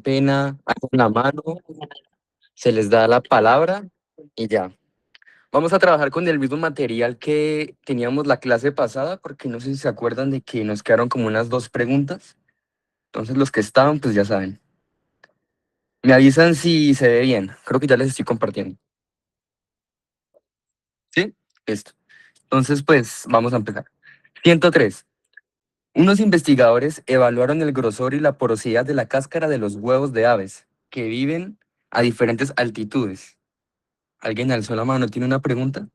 pena, alzan la mano, se les da la palabra y ya. Vamos a trabajar con el mismo material que teníamos la clase pasada, porque no sé si se acuerdan de que nos quedaron como unas 2 preguntas. Entonces los que estaban, pues ya saben. Me avisan si se ve bien. Creo que ya les estoy compartiendo. ¿Sí? Listo. Entonces, pues vamos a empezar. 103. Unos investigadores evaluaron el grosor y la porosidad de la cáscara de los huevos de aves que viven a diferentes altitudes. ¿Alguien alzó la mano? ¿Tiene una pregunta?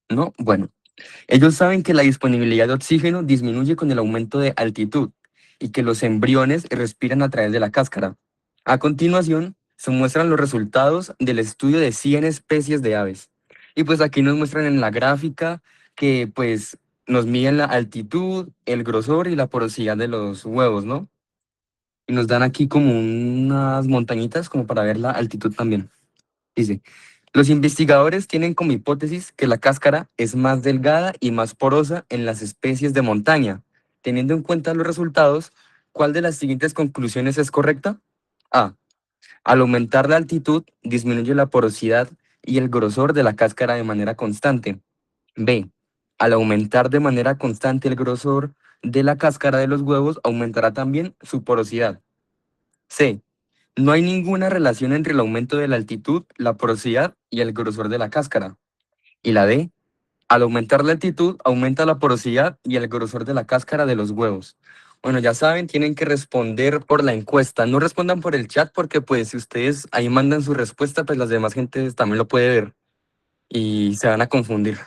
No. Bueno, ellos saben que la disponibilidad de oxígeno disminuye con el aumento de altitud y que los embriones respiran a través de la cáscara. A continuación, se muestran los resultados del estudio de 100 especies de aves. Y pues aquí nos muestran en la gráfica que pues nos miden la altitud, el grosor y la porosidad de los huevos, ¿no? Y nos dan aquí como unas montañitas como para ver la altitud también. Dice, los investigadores tienen como hipótesis que la cáscara es más delgada y más porosa en las especies de montaña. Teniendo en cuenta los resultados, ¿cuál de las siguientes conclusiones es correcta? A. Al aumentar la altitud, disminuye la porosidad y el grosor de la cáscara de manera constante. B. Al aumentar de manera constante el grosor de la cáscara de los huevos, aumentará también su porosidad. C. No hay ninguna relación entre el aumento de la altitud, la porosidad y el grosor de la cáscara. Y la D. Al aumentar la altitud, aumenta la porosidad y el grosor de la cáscara de los huevos. Bueno, ya saben, tienen que responder por la encuesta. No respondan por el chat porque pues si ustedes ahí mandan su respuesta, pues las demás gentes también lo puede ver y se van a confundir.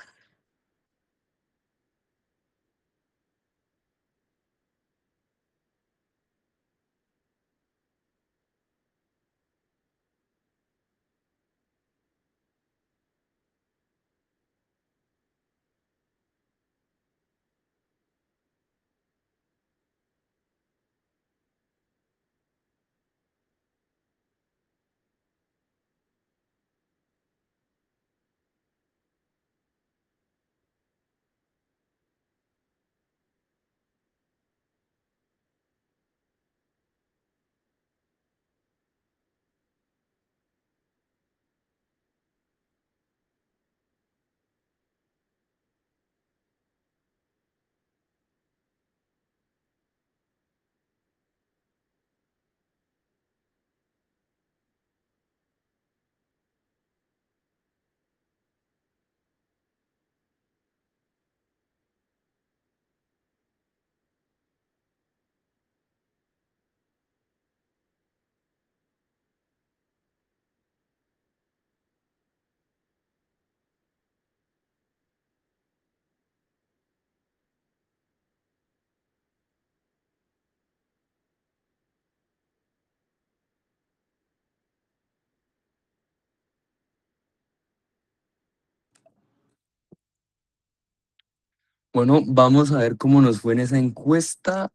Bueno, vamos a ver cómo nos fue en esa encuesta.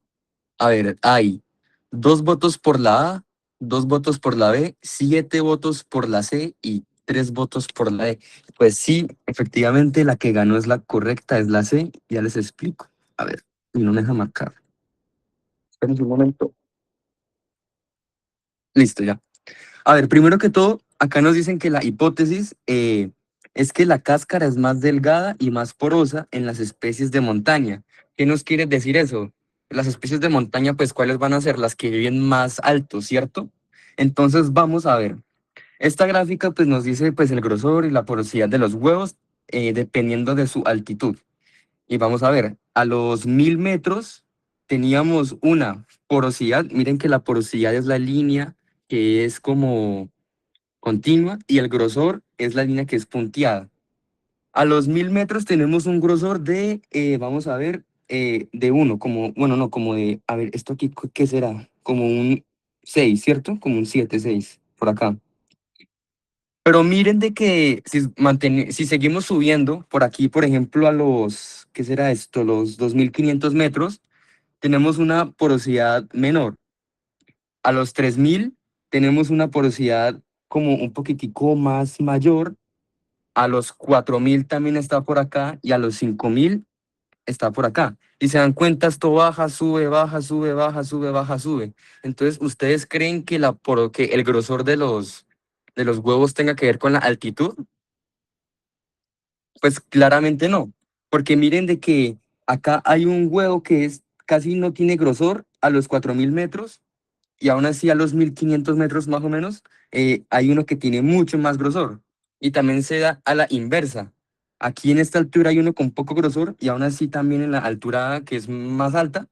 A ver, hay 2 votos por la A, 2 votos por la B, 7 votos por la C y 3 votos por la D. Pues sí, efectivamente la que ganó es la correcta, es la C. Ya les explico. A ver, y no me deja marcar. Esperen un momento. Listo, ya. A ver, primero que todo, acá nos dicen que la hipótesis es que la cáscara es más delgada y más porosa en las especies de montaña. ¿Qué nos quiere decir eso? Las especies de montaña, pues, ¿cuáles van a ser? Las que viven más alto, ¿cierto? Entonces, vamos a ver. Esta gráfica, pues, nos dice, pues, el grosor y la porosidad de los huevos dependiendo de su altitud. Y vamos a ver, a los 1000 metros teníamos una porosidad. Miren que la porosidad es la línea que es como continua y el grosor es la línea que es punteada. A los 1000 metros tenemos un grosor de, vamos a ver, de uno, como, bueno, no, como de, a ver, esto aquí, ¿qué será? Como un 6, ¿cierto? Como un 7, 6, por acá. Pero miren de que si seguimos subiendo por aquí, por ejemplo, a los, ¿qué será esto? Los 2500 metros, tenemos una porosidad menor. A los 3000 tenemos una porosidad como un poquitico más mayor. A los 4000 también está por acá y a los 5000 está por acá. Y se dan cuenta, esto baja, sube, baja, sube, baja, sube, baja, sube. Entonces, ¿ustedes creen que, que el grosor de los huevos tenga que ver con la altitud? Pues claramente no, porque miren de que acá hay un huevo que es casi no tiene grosor a los 4000 metros y aún así a los 1500 metros más o menos hay uno que tiene mucho más grosor y también se da a la inversa. Aquí en esta altura hay uno con poco grosor y aún así también en la altura que es más alta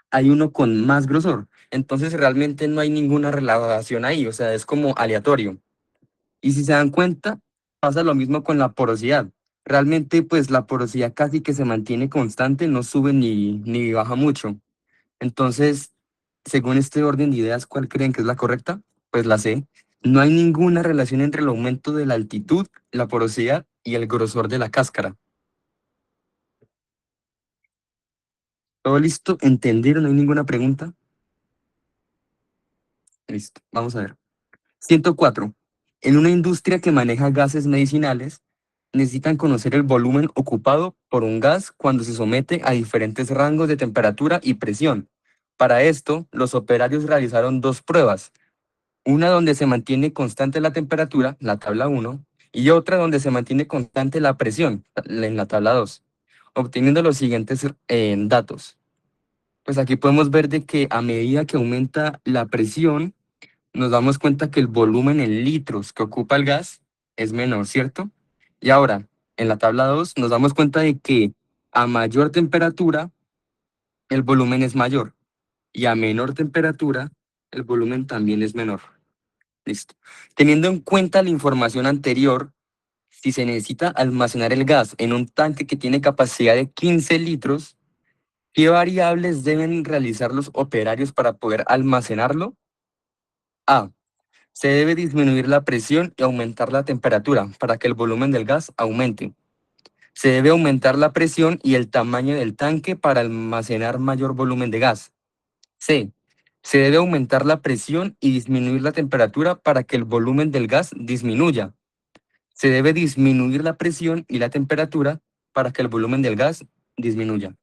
hay uno con más grosor. Entonces realmente no hay ninguna relación ahí, o sea, es como aleatorio. Y si se dan cuenta, pasa lo mismo con la porosidad. Realmente, pues la porosidad casi que se mantiene constante, no sube ni baja mucho. Entonces, según este orden de ideas, ¿cuál creen que es la correcta? Pues la C. No hay ninguna relación entre el aumento de la altitud, la porosidad y el grosor de la cáscara. ¿Todo listo? ¿Entendieron? ¿No hay ninguna pregunta? Listo, vamos a ver. 104. En una industria que maneja gases medicinales, necesitan conocer el volumen ocupado por un gas cuando se somete a diferentes rangos de temperatura y presión. Para esto, los operarios realizaron dos pruebas, una donde se mantiene constante la temperatura, la tabla 1, y otra donde se mantiene constante la presión, en la tabla 2, obteniendo los siguientes datos. Pues aquí podemos ver de que a medida que aumenta la presión, nos damos cuenta que el volumen en litros que ocupa el gas es menor, ¿cierto? Y ahora, en la tabla 2 nos damos cuenta de que a mayor temperatura, el volumen es mayor. Y a menor temperatura, el volumen también es menor. Listo. Teniendo en cuenta la información anterior, si se necesita almacenar el gas en un tanque que tiene capacidad de 15 litros, ¿qué variables deben realizar los operarios para poder almacenarlo? A. Se debe disminuir la presión y aumentar la temperatura para que el volumen del gas aumente. Se debe aumentar la presión y el tamaño del tanque para almacenar mayor volumen de gas. C. Se debe aumentar la presión y disminuir la temperatura para que el volumen del gas disminuya. Se debe disminuir la presión y la temperatura para que el volumen del gas disminuya.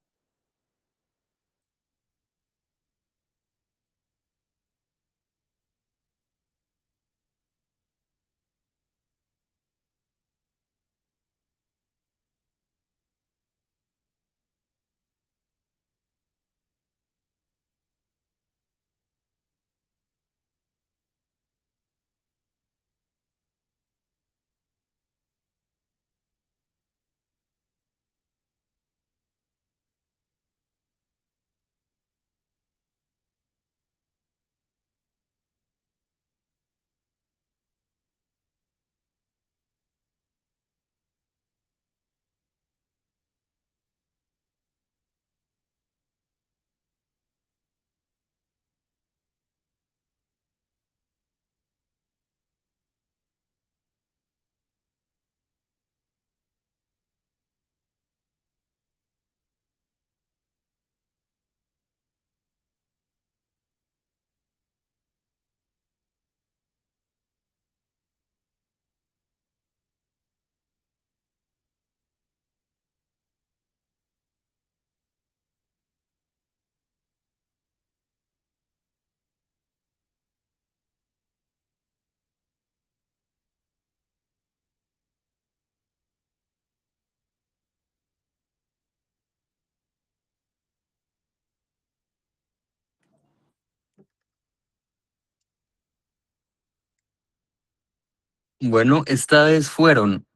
Bueno, esta vez fueron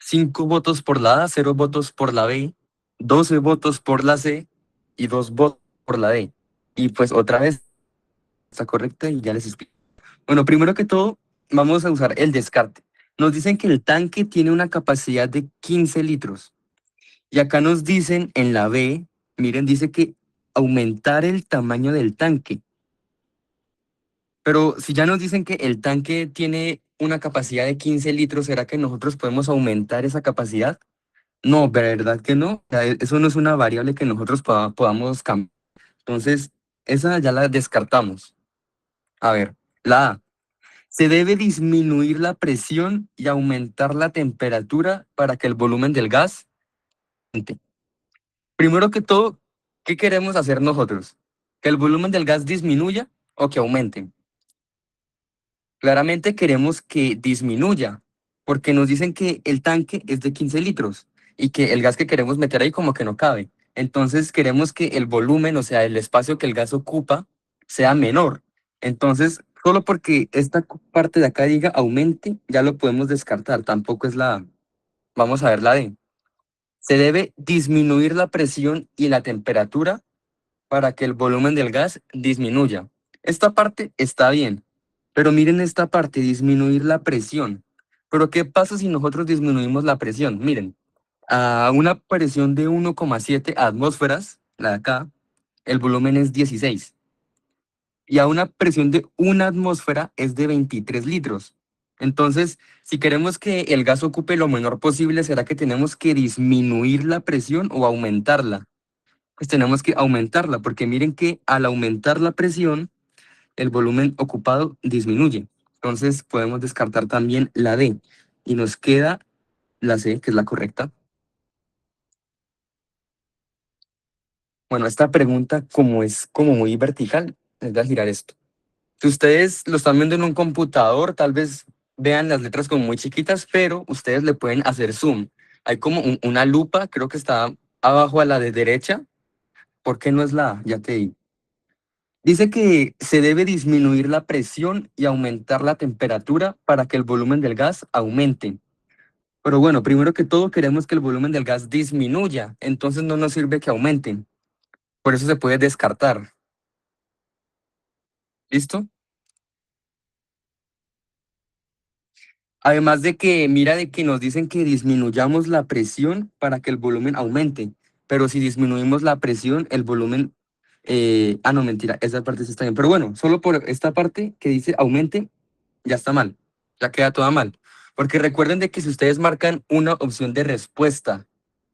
5 votos por la A, 0 votos por la B, 12 votos por la C y 2 votos por la D. Y pues otra vez está correcta y ya les explico. Bueno, primero que todo, vamos a usar el descarte. Nos dicen que el tanque tiene una capacidad de 15 litros. Y acá nos dicen en la B, miren, dice que aumentar el tamaño del tanque. Pero si ya nos dicen que el tanque tiene una capacidad de 15 litros, ¿será que nosotros podemos aumentar esa capacidad? No, ¿verdad que no? O sea, eso no es una variable que nosotros podamos cambiar. Entonces, esa ya la descartamos. A ver, la A. Se debe disminuir la presión y aumentar la temperatura para que el volumen del gas aumente. Primero que todo, ¿qué queremos hacer nosotros? ¿Que el volumen del gas disminuya o que aumente? Claramente queremos que disminuya, porque nos dicen que el tanque es de 15 litros y que el gas que queremos meter ahí como que no cabe. Entonces queremos que el volumen, o sea, el espacio que el gas ocupa, sea menor. Entonces, solo porque esta parte de acá diga aumente, ya lo podemos descartar. Tampoco es la A. Vamos a ver la D. Se debe disminuir la presión y la temperatura para que el volumen del gas disminuya. Esta parte está bien, pero miren esta parte, disminuir la presión. Pero ¿qué pasa si nosotros disminuimos la presión? Miren, a una presión de 1,7 atmósferas, la de acá, el volumen es 16. Y a una presión de una atmósfera es de 23 litros. Entonces, si queremos que el gas ocupe lo menor posible, ¿será que tenemos que disminuir la presión o aumentarla? Pues tenemos que aumentarla, porque miren que al aumentar la presión, el volumen ocupado disminuye. Entonces podemos descartar también la D y nos queda la C, que es la correcta. Bueno, esta pregunta, como es como muy vertical, les voy a girar esto. Si ustedes lo están viendo en un computador, tal vez vean las letras como muy chiquitas, pero ustedes le pueden hacer zoom. Hay como una lupa, creo que está abajo a la de derecha. ¿Por qué no es la A? Ya te digo. Dice que se debe disminuir la presión y aumentar la temperatura para que el volumen del gas aumente. Pero bueno, primero que todo queremos que el volumen del gas disminuya, entonces no nos sirve que aumente. Por eso se puede descartar. ¿Listo? Además de que, mira, de que nos dicen que disminuyamos la presión para que el volumen aumente. Pero si disminuimos la presión, el volumen... no, mentira, esa parte sí está bien. Pero bueno, solo por esta parte que dice aumente, ya está mal, ya queda toda mal. Porque recuerden de que si ustedes marcan una opción de respuesta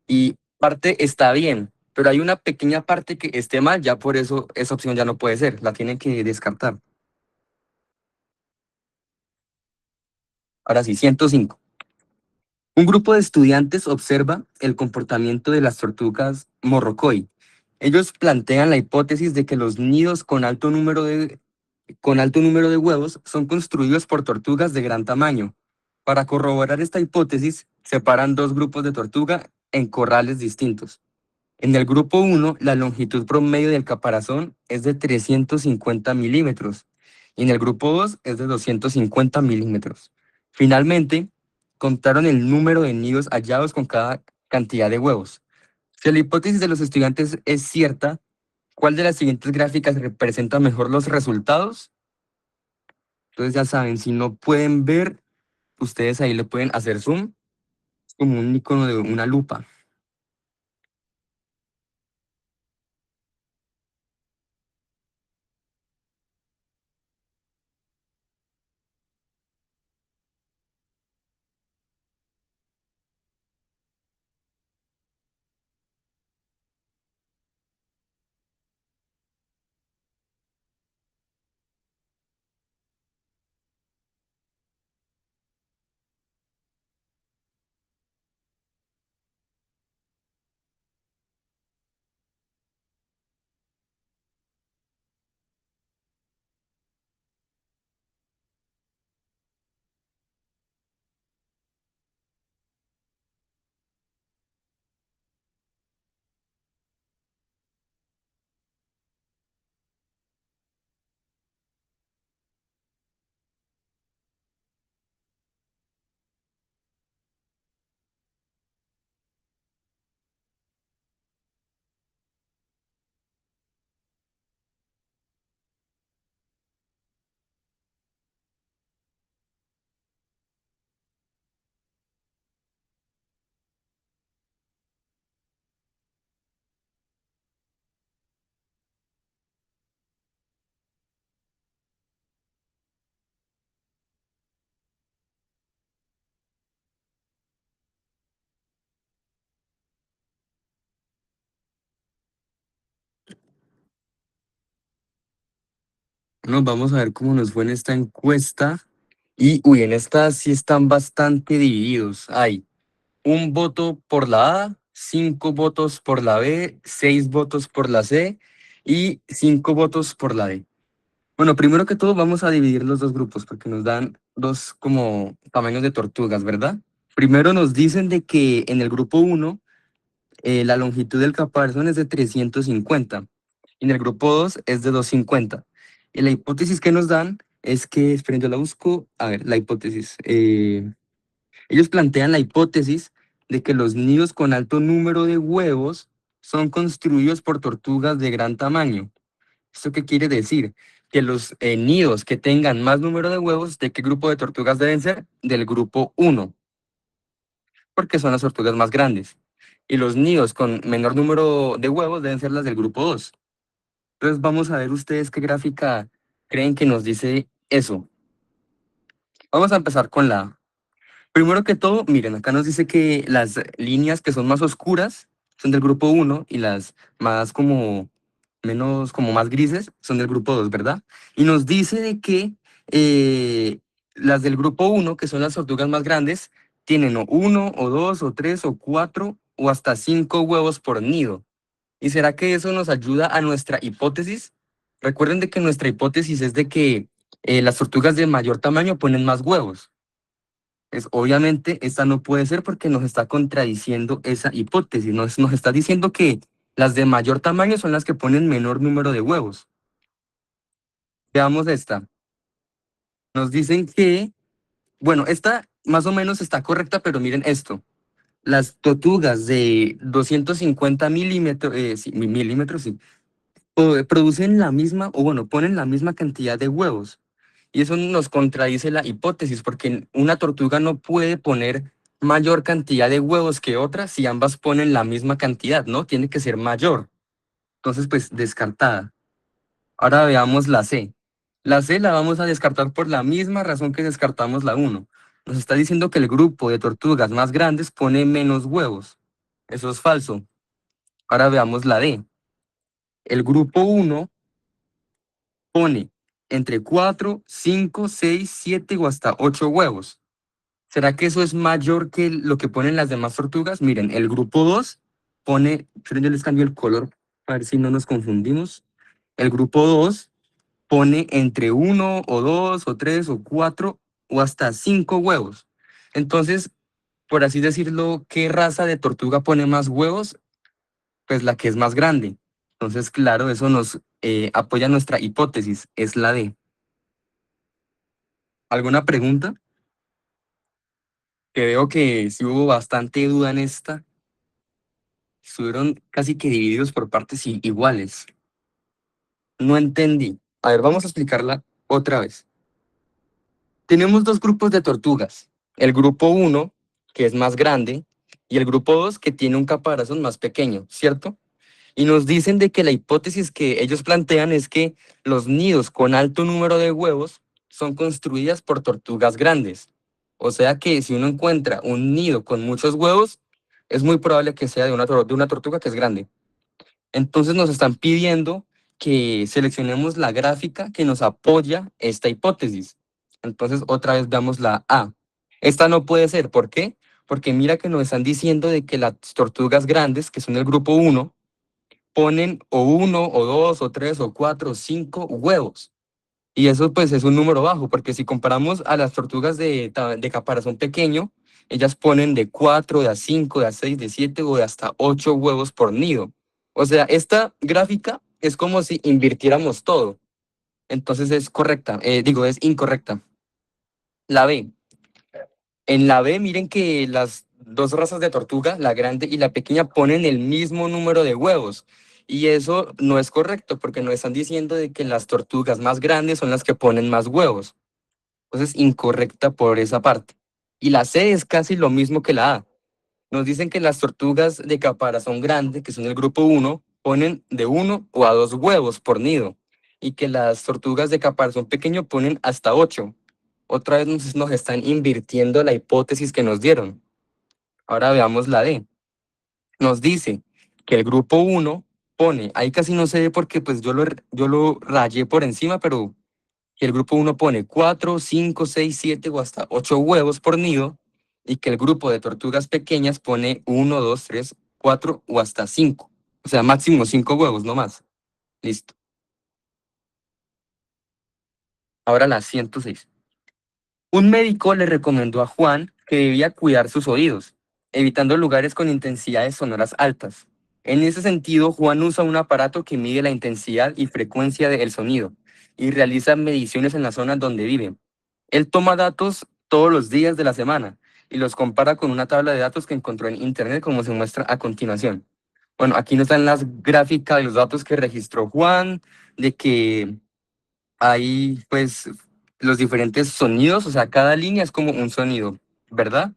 y parte está bien, pero hay una pequeña parte que esté mal, ya por eso esa opción ya no puede ser, la tienen que descartar. Ahora sí, 105. Un grupo de estudiantes observa el comportamiento de las tortugas morrocoy. Ellos plantean la hipótesis de que los nidos con alto número de huevos son construidos por tortugas de gran tamaño. Para corroborar esta hipótesis, separan dos grupos de tortuga en corrales distintos. En el grupo uno, la longitud promedio del caparazón es de 350 milímetros y en el grupo 2 es de 250 milímetros. Finalmente, contaron el número de nidos hallados con cada cantidad de huevos. Si la hipótesis de los estudiantes es cierta, ¿cuál de las siguientes gráficas representa mejor los resultados? Entonces ya saben, si no pueden ver, ustedes ahí le pueden hacer zoom, es como un icono de una lupa. Nos vamos a ver cómo nos fue en esta encuesta. Y, en esta sí están bastante divididos. Hay un voto por la A, 5 votos por la B, 6 votos por la C y 5 votos por la D. Bueno, primero que todo vamos a dividir los dos grupos porque nos dan dos como tamaños de tortugas, ¿verdad? Primero nos dicen de que en el grupo uno la longitud del caparazón es de 350 y en el grupo 2 es de 250. Y la hipótesis que nos dan es que, esperen, yo la busco, a ver, la hipótesis. Ellos plantean la hipótesis de que los nidos con alto número de huevos son construidos por tortugas de gran tamaño. ¿Esto qué quiere decir? Que los nidos que tengan más número de huevos, ¿de qué grupo de tortugas deben ser? Del grupo uno, porque son las tortugas más grandes. Y los nidos con menor número de huevos deben ser las del grupo 2. Entonces vamos a ver ustedes qué gráfica creen que nos dice eso. Vamos a empezar con la A. Primero que todo, miren, acá nos dice que las líneas que son más oscuras son del grupo uno y las más como menos, como más grises son del grupo 2, ¿verdad? Y nos dice de que las del grupo uno, que son las tortugas más grandes, tienen o 1, o 2, o 3, o 4, o hasta 5 huevos por nido. ¿Y será que eso nos ayuda a nuestra hipótesis? Recuerden de que nuestra hipótesis es de que las tortugas de mayor tamaño ponen más huevos. Obviamente, esta no puede ser porque nos está contradiciendo esa hipótesis. Nos está diciendo que las de mayor tamaño son las que ponen menor número de huevos. Veamos esta. Nos dicen que, bueno, esta más o menos está correcta, pero miren esto. Las tortugas de 250 milímetros, sí, milímetros, sí, producen la misma, o bueno, ponen la misma cantidad de huevos. Y eso nos contradice la hipótesis, porque una tortuga no puede poner mayor cantidad de huevos que otra si ambas ponen la misma cantidad, ¿no? Tiene que ser mayor. Entonces, pues, descartada. Ahora veamos la C. La C la vamos a descartar por la misma razón que descartamos la uno. Nos está diciendo que el grupo de tortugas más grandes pone menos huevos. Eso es falso. Ahora veamos la D. El grupo uno pone entre 4, 5, 6, 7 o hasta 8 huevos. ¿Será que eso es mayor que lo que ponen las demás tortugas? Miren, el grupo 2 pone, pero yo les cambio el color para ver si no nos confundimos. El grupo 2 pone entre 1 o 2 o 3 o 4 o hasta 5 huevos. Entonces, por así decirlo, ¿qué raza de tortuga pone más huevos? Pues la que es más grande. Entonces, claro, eso nos apoya nuestra hipótesis, es la D. ¿Alguna pregunta? Que veo que sí hubo bastante duda en esta. Estuvieron casi que divididos por partes iguales. No entendí. A ver, vamos a explicarla otra vez. Tenemos dos grupos de tortugas. El grupo uno, que es más grande, y el grupo 2, que tiene un caparazón más pequeño, ¿cierto? Y nos dicen de que la hipótesis que ellos plantean es que los nidos con alto número de huevos son construidas por tortugas grandes. O sea que si uno encuentra un nido con muchos huevos, es muy probable que sea de una tortuga que es grande. Entonces nos están pidiendo que seleccionemos la gráfica que nos apoya esta hipótesis. Entonces otra vez veamos la A. Esta no puede ser, ¿por qué? Porque mira que nos están diciendo de que las tortugas grandes, que son el grupo uno, ponen o 1 o 2 o 3 o 4 o 5 huevos. Y eso pues es un número bajo, porque si comparamos a las tortugas de caparazón pequeño, ellas ponen de 4, de a 5, de a 6, de 7 o de hasta 8 huevos por nido. O sea, esta gráfica es como si invirtiéramos todo. Entonces es correcta, es incorrecta. La B. En la B, miren que las dos razas de tortuga, la grande y la pequeña, ponen el mismo número de huevos. Y eso no es correcto, porque nos están diciendo de que las tortugas más grandes son las que ponen más huevos. Entonces, incorrecta por esa parte. Y la C es casi lo mismo que la A. Nos dicen que las tortugas de caparazón grande, que son el grupo uno, ponen de 1 o a 2 huevos por nido. Y que las tortugas de caparazón pequeño ponen hasta 8. Otra vez nos están invirtiendo la hipótesis que nos dieron. Ahora veamos la D. Nos dice que el grupo uno pone, ahí casi no se ve porque pues yo lo rayé por encima, pero que el grupo uno pone 4, 5, 6, 7 o hasta 8 huevos por nido y que el grupo de tortugas pequeñas pone 1, 2, 3, 4 o hasta 5. O sea, máximo 5 huevos, no más. Listo. Ahora la 106. Un médico le recomendó a Juan que debía cuidar sus oídos, evitando lugares con intensidades sonoras altas. En ese sentido, Juan usa un aparato que mide la intensidad y frecuencia del sonido y realiza mediciones en la zona donde vive. Él toma datos todos los días de la semana y los compara con una tabla de datos que encontró en internet, como se muestra a continuación. Bueno, aquí nos dan las gráficas de los datos que registró Juan, de que hay pues los diferentes sonidos, o sea, cada línea es como un sonido, ¿verdad?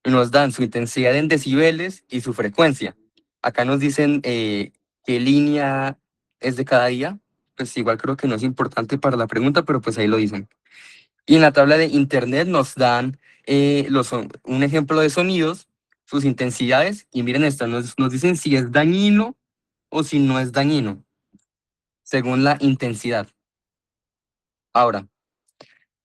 Y nos dan su intensidad en decibeles y su frecuencia. Acá nos dicen qué línea es de cada día, pues igual creo que no es importante para la pregunta, pero pues ahí lo dicen. Y en la tabla de internet nos dan un ejemplo de sonidos, sus intensidades, y miren esto, nos dicen si es dañino o si no es dañino, según la intensidad. Ahora,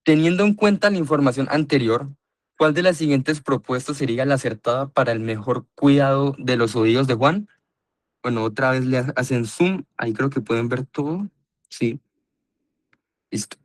teniendo en cuenta la información anterior, ¿cuál de las siguientes propuestas sería la acertada para el mejor cuidado de los oídos de Juan? Bueno, otra vez le hacen zoom, ahí creo que pueden ver todo. Sí, listo.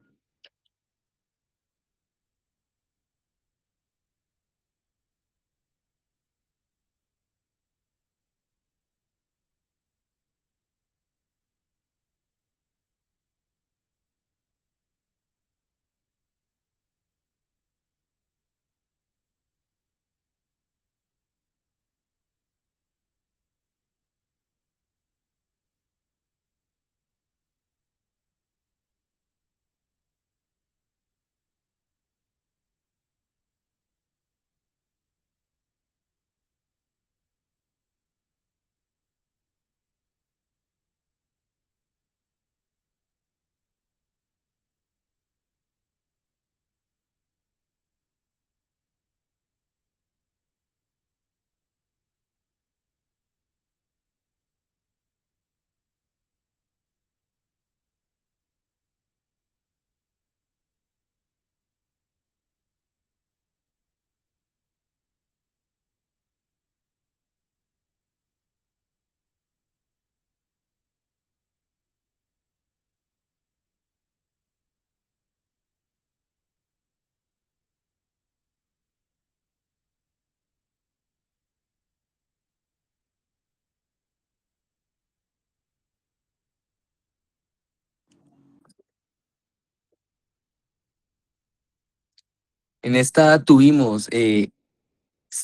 En esta tuvimos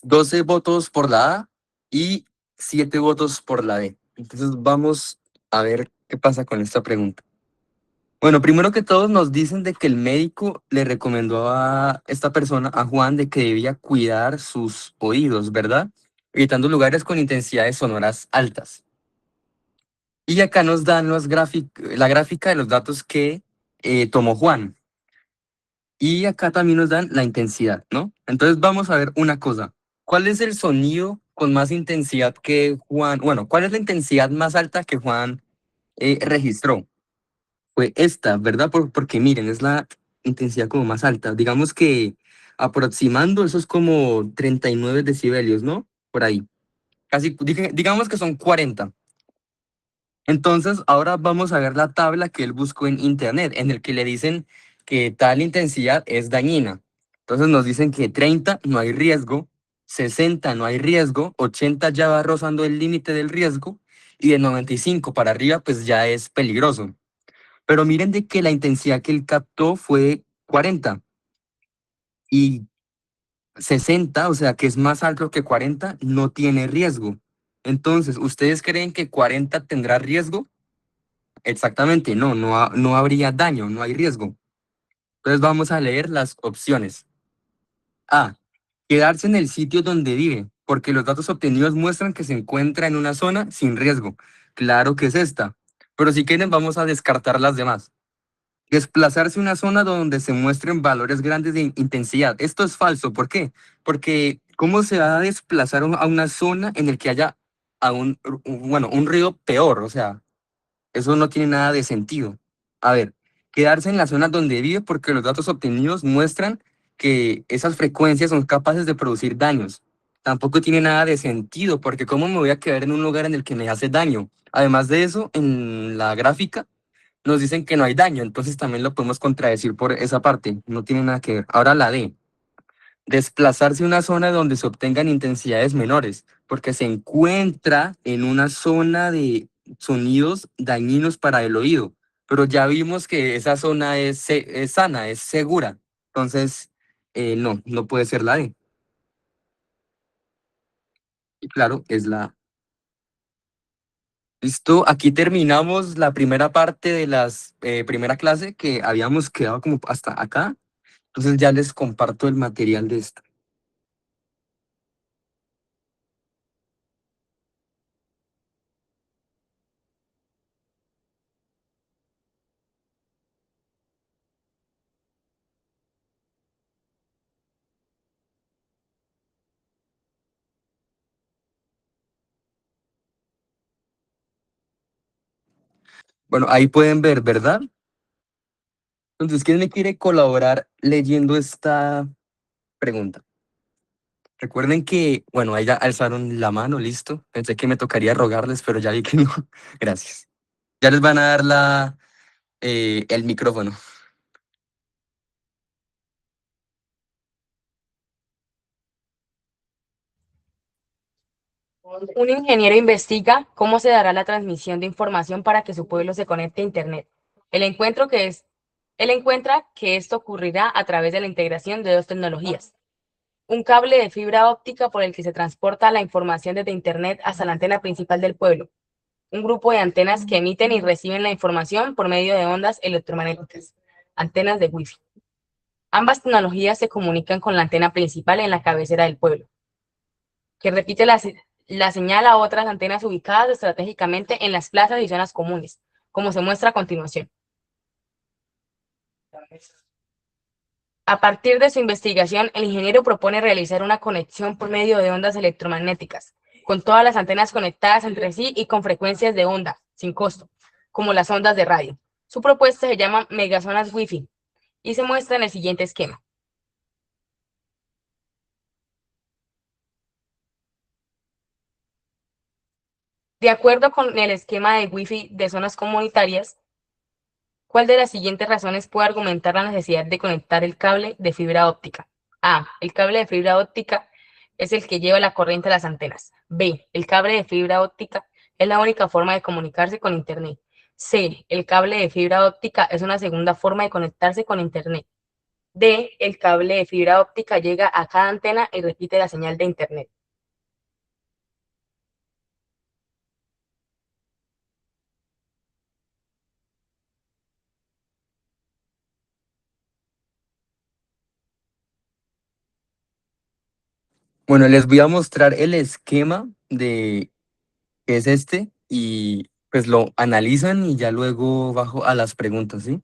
12 votos por la A y 7 votos por la B. Entonces vamos a ver qué pasa con esta pregunta. Bueno, primero que todo nos dicen de que el médico le recomendó a esta persona, a Juan, de que debía cuidar sus oídos, ¿verdad? Evitando lugares con intensidades sonoras altas. Y acá nos dan la gráfica de los datos que tomó Juan. Y acá también nos dan la intensidad, ¿no? Entonces vamos a ver una cosa. ¿Cuál es el sonido con más intensidad que Juan? Bueno, ¿cuál es la intensidad más alta que Juan registró? Fue esta, ¿verdad? Porque miren, es la intensidad como más alta. Digamos que aproximando, eso es como 39 decibelios, ¿no? Por ahí. Casi, digamos que son 40. Entonces, ahora vamos a ver la tabla que él buscó en internet, en el que le dicen que tal intensidad es dañina. Entonces nos dicen que 30 no hay riesgo, 60 no hay riesgo, 80 ya va rozando el límite del riesgo y de 95 para arriba pues ya es peligroso. Pero miren de que la intensidad que él captó fue 40 y 60, o sea que es más alto que 40, no tiene riesgo. Entonces, ¿ustedes creen que 40 tendrá riesgo? Exactamente, no, no habría daño, no hay riesgo. Entonces vamos a leer las opciones. A. Quedarse en el sitio donde vive, porque los datos obtenidos muestran que se encuentra en una zona sin riesgo. Claro que es esta. Pero si quieren, vamos a descartar las demás. Desplazarse a una zona donde se muestren valores grandes de intensidad. Esto es falso. ¿Por qué? Porque ¿cómo se va a desplazar a una zona en el que haya bueno, un ruido peor? O sea, eso no tiene nada de sentido. A ver, quedarse en la zona donde vive porque los datos obtenidos muestran que esas frecuencias son capaces de producir daños. tampoco tiene nada de sentido, porque ¿cómo me voy a quedar en un lugar en el que me hace daño? Además de eso, en la gráfica nos dicen que no hay daño, entonces también lo podemos contradecir por esa parte, no tiene nada que ver. Ahora la D, desplazarse a una zona donde se obtengan intensidades menores, porque se encuentra en una zona de sonidos dañinos para el oído, pero ya vimos que esa zona es sana, es segura, entonces no, no puede ser la D. Y claro, es la A. Listo, aquí terminamos la primera parte de las primera clase que habíamos quedado como hasta acá. Entonces ya les comparto el material de esta. Bueno, ahí pueden ver, ¿verdad? Entonces, ¿quién me quiere colaborar leyendo esta pregunta? Recuerden que, bueno, ahí ya alzaron la mano, listo. Pensé que me tocaría rogarles, pero ya vi que no. Gracias. Ya les van a dar el micrófono. Un ingeniero investiga cómo se dará la transmisión de información para que su pueblo se conecte a Internet. El encuentro que es, Él encuentra que esto ocurrirá a través de la integración de dos tecnologías. Un cable de fibra óptica por el que se transporta la información desde Internet hasta la antena principal del pueblo. Un grupo de antenas que emiten y reciben la información por medio de ondas electromagnéticas, antenas de Wi-Fi. Ambas tecnologías se comunican con la antena principal en la cabecera del pueblo, que repite la señal a otras antenas ubicadas estratégicamente en las plazas y zonas comunes, como se muestra a continuación. A partir de su investigación, el ingeniero propone realizar una conexión por medio de ondas electromagnéticas, con todas las antenas conectadas entre sí y con frecuencias de onda, sin costo, como las ondas de radio. Su propuesta se llama Megazonas Wi-Fi y se muestra en el siguiente esquema. De acuerdo con el esquema de Wi-Fi de zonas comunitarias, ¿cuál de las siguientes razones puede argumentar la necesidad de conectar el cable de fibra óptica? A. El cable de fibra óptica es el que lleva la corriente a las antenas. B. El cable de fibra óptica es la única forma de comunicarse con Internet. C. El cable de fibra óptica es una segunda forma de conectarse con Internet. D. El cable de fibra óptica llega a cada antena y repite la señal de Internet. Bueno, les voy a mostrar el esquema de que es este y pues lo analizan y ya luego bajo a las preguntas, ¿sí?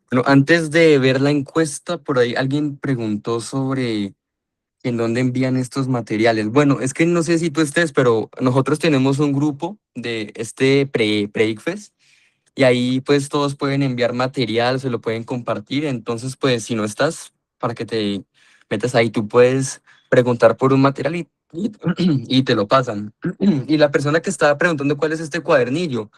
Bueno, antes de ver la encuesta, por ahí alguien preguntó sobre en dónde envían estos materiales. Bueno, es que no sé si tú estés, pero nosotros tenemos un grupo de este pre-ICFES y ahí pues todos pueden enviar material, se lo pueden compartir. Entonces, pues si no estás, para que te metas ahí, tú puedes preguntar por un material y te lo pasan. Y la persona que estaba preguntando cuál es este cuadernillo,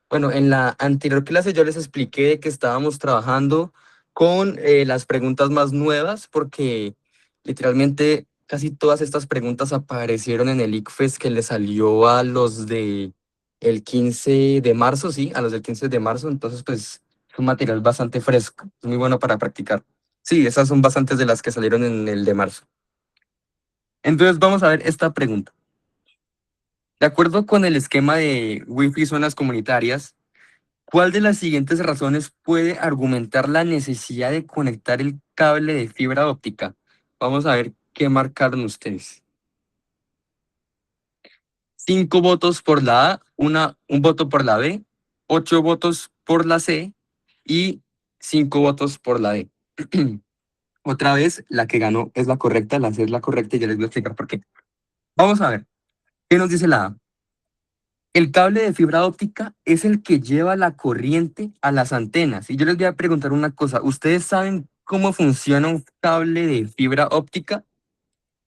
Bueno, en la anterior clase yo les expliqué que estábamos trabajando con las preguntas más nuevas porque literalmente casi todas estas preguntas aparecieron en el ICFES que le salió a los de el 15 de marzo, sí, a los del 15 de marzo, entonces pues es un material bastante fresco, es muy bueno para practicar. Sí, esas son bastantes de las que salieron en el de marzo. Entonces vamos a ver esta pregunta. De acuerdo con el esquema de Wi-Fi zonas comunitarias, ¿cuál de las siguientes razones puede argumentar la necesidad de conectar el cable de fibra óptica? Vamos a ver qué marcaron ustedes. 5 votos por la A, un voto por la B, 8 votos por la C y 5 votos por la D. Otra vez, la que ganó es la correcta, la C es la correcta y ya les voy a explicar por qué. Vamos a ver, ¿qué nos dice la A? El cable de fibra óptica es el que lleva la corriente a las antenas. Y yo les voy a preguntar una cosa. ¿Ustedes saben cómo funciona un cable de fibra óptica?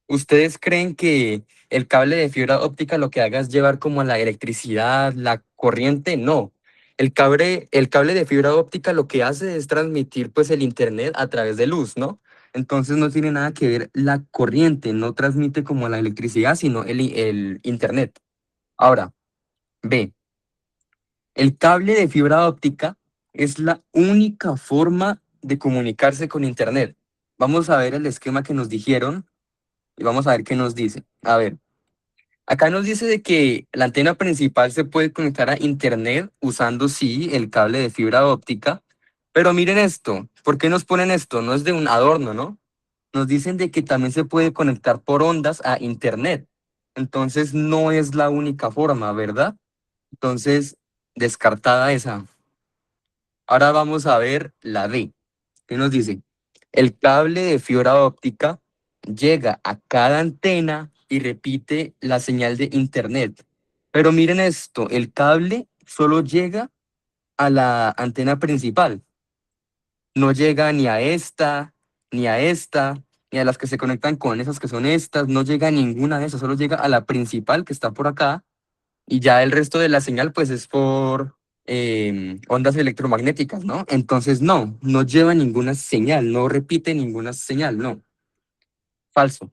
¿Ustedes creen que el cable de fibra óptica lo que haga es llevar como la electricidad, la corriente? No. El cable de fibra óptica lo que hace es transmitir pues el internet a través de luz, ¿no? Entonces no tiene nada que ver la corriente, no transmite como la electricidad, sino el internet. Ahora, B. El cable de fibra óptica es la única forma de comunicarse con Internet. Vamos a ver el esquema que nos dijeron y vamos a ver qué nos dice. A ver, acá nos dice de que la antena principal se puede conectar a Internet usando, sí, el cable de fibra óptica. Pero miren esto, ¿por qué nos ponen esto? No es de un adorno, ¿no? Nos dicen de que también se puede conectar por ondas a Internet. Entonces no es la única forma, ¿verdad? Entonces, descartada esa. Ahora vamos a ver la D. ¿Qué nos dice? El cable de fibra óptica llega a cada antena y repite la señal de internet. Pero miren esto, el cable solo llega a la antena principal. No llega ni a esta, ni a esta, ni a las que se conectan con esas que son estas. No llega a ninguna de esas, solo llega a la principal que está por acá y ya el resto de la señal pues es por ondas electromagnéticas, ¿no? Entonces no lleva ninguna señal, no repite ninguna señal, no. Falso.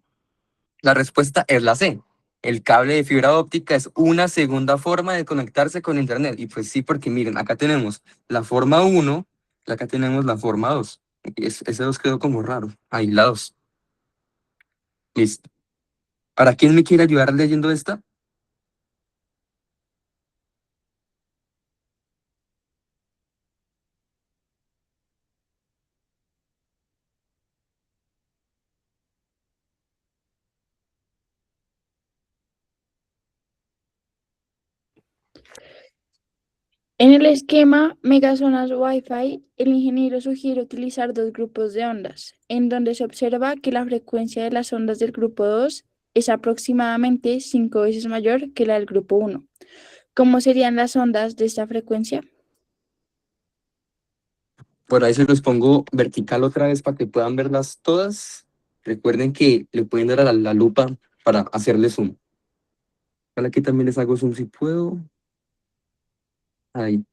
La respuesta es la C. El cable de fibra óptica es una segunda forma de conectarse con Internet. Y pues sí, porque miren, acá tenemos la forma uno y acá tenemos la forma 2. Ese 2 quedó como raro. Ahí la 2. Listo. ¿Para quién me quiere ayudar leyendo esta? En el esquema Megazonas Wi-Fi, el ingeniero sugiere utilizar dos grupos de ondas, en donde se observa que la frecuencia de las ondas del grupo 2 es aproximadamente 5 veces mayor que la del grupo 1. ¿Cómo serían las ondas de esta frecuencia? Por ahí se los pongo vertical otra vez para que puedan verlas todas. Recuerden que le pueden dar a la lupa para hacerle zoom. Aquí también les hago zoom si puedo. Ahí.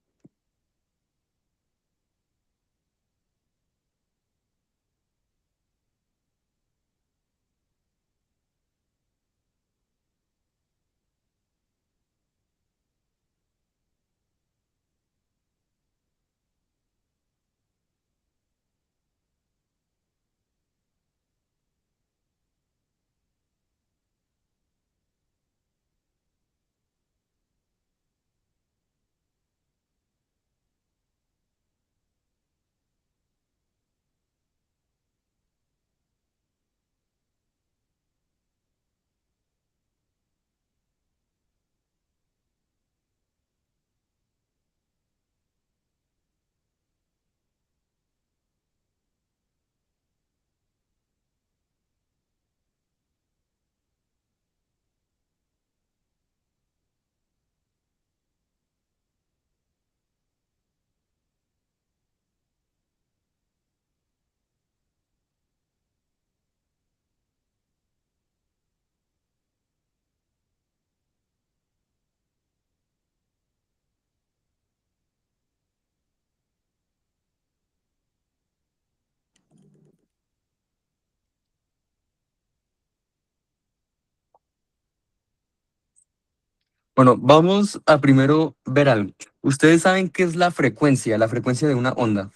Bueno, vamos a primero ver algo. ¿Ustedes saben qué es la frecuencia de una onda?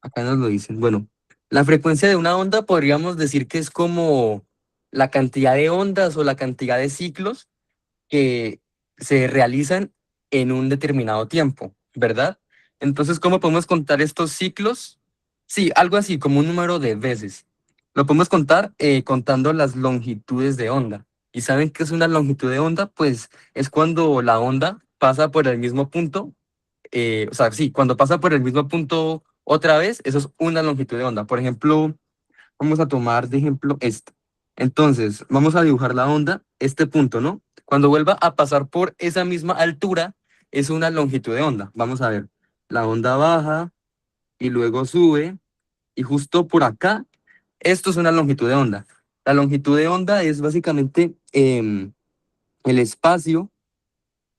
Acá nos lo dicen. Bueno, la frecuencia de una onda podríamos decir que es como la cantidad de ondas o la cantidad de ciclos que se realizan en un determinado tiempo, ¿verdad? Entonces, ¿cómo podemos contar estos ciclos? Sí, algo así, como un número de veces. Lo podemos contar contando las longitudes de onda. ¿Y saben qué es una longitud de onda? Pues es cuando la onda pasa por el mismo punto, o sea, sí, cuando pasa por el mismo punto otra vez, eso es una longitud de onda. Por ejemplo, vamos a tomar de ejemplo esto. Entonces, vamos a dibujar la onda, este punto, ¿no? Cuando vuelva a pasar por esa misma altura, es una longitud de onda. Vamos a ver, la onda baja y luego sube, y justo por acá, esto es una longitud de onda. La longitud de onda es básicamente el espacio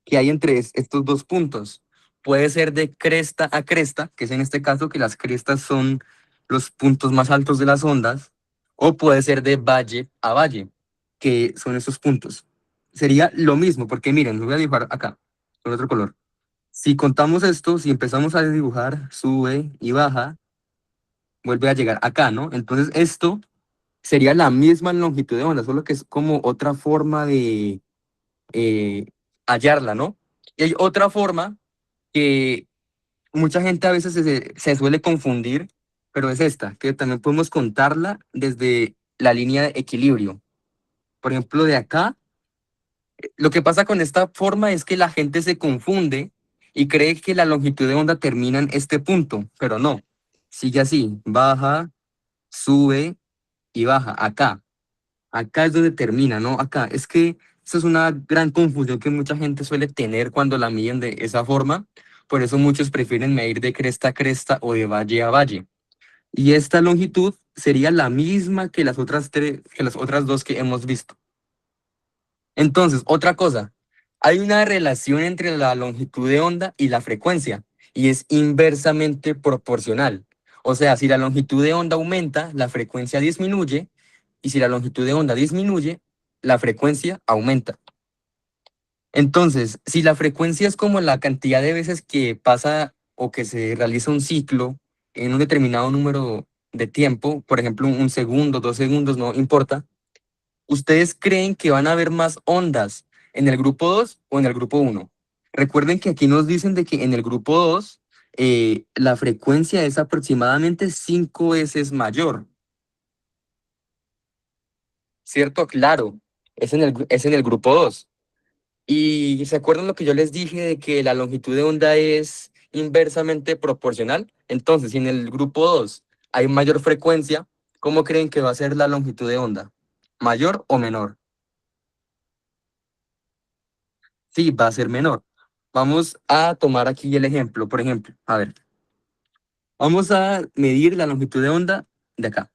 que hay entre estos dos puntos. Puede ser de cresta a cresta, que es en este caso que las crestas son los puntos más altos de las ondas, o puede ser de valle a valle, que son esos puntos. Sería lo mismo, porque miren, lo voy a dibujar acá, con otro color. Si contamos esto, si empezamos a dibujar, sube y baja, vuelve a llegar acá, ¿no? Entonces esto sería la misma longitud de onda, solo que es como otra forma de eh, hallarla, ¿no? Y hay otra forma que mucha gente a veces se suele confundir, pero es esta, que también podemos contarla desde la línea de equilibrio. Por ejemplo, de acá, lo que pasa con esta forma es que la gente se confunde y cree que la longitud de onda termina en este punto, pero no. Sigue así, baja, sube y baja, acá. Acá es donde termina, ¿no? Acá. Es que eso es una gran confusión que mucha gente suele tener cuando la miden de esa forma. Por eso muchos prefieren medir de cresta a cresta o de valle a valle. Y esta longitud sería la misma que las otras que las otras dos que hemos visto. Entonces, otra cosa, hay una relación entre la longitud de onda y la frecuencia, y es inversamente proporcional. O sea, si la longitud de onda aumenta, la frecuencia disminuye, y si la longitud de onda disminuye, la frecuencia aumenta. Entonces, si la frecuencia es como la cantidad de veces que pasa o que se realiza un ciclo en un determinado número de tiempo, por ejemplo, un segundo, 2 segundos, no importa, ¿ustedes creen que van a haber más ondas en el grupo 2 o en el grupo uno? Recuerden que aquí nos dicen de que en el grupo 2 la frecuencia es aproximadamente 5 veces mayor, ¿cierto? Claro, es en el grupo 2. ¿Y se acuerdan lo que yo les dije de que la longitud de onda es inversamente proporcional? Entonces, si en el grupo 2 hay mayor frecuencia, ¿cómo creen que va a ser la longitud de onda? ¿Mayor o menor? Sí, va a ser menor. Vamos a tomar aquí el ejemplo. Por ejemplo, a ver, vamos a medir la longitud de onda de acá,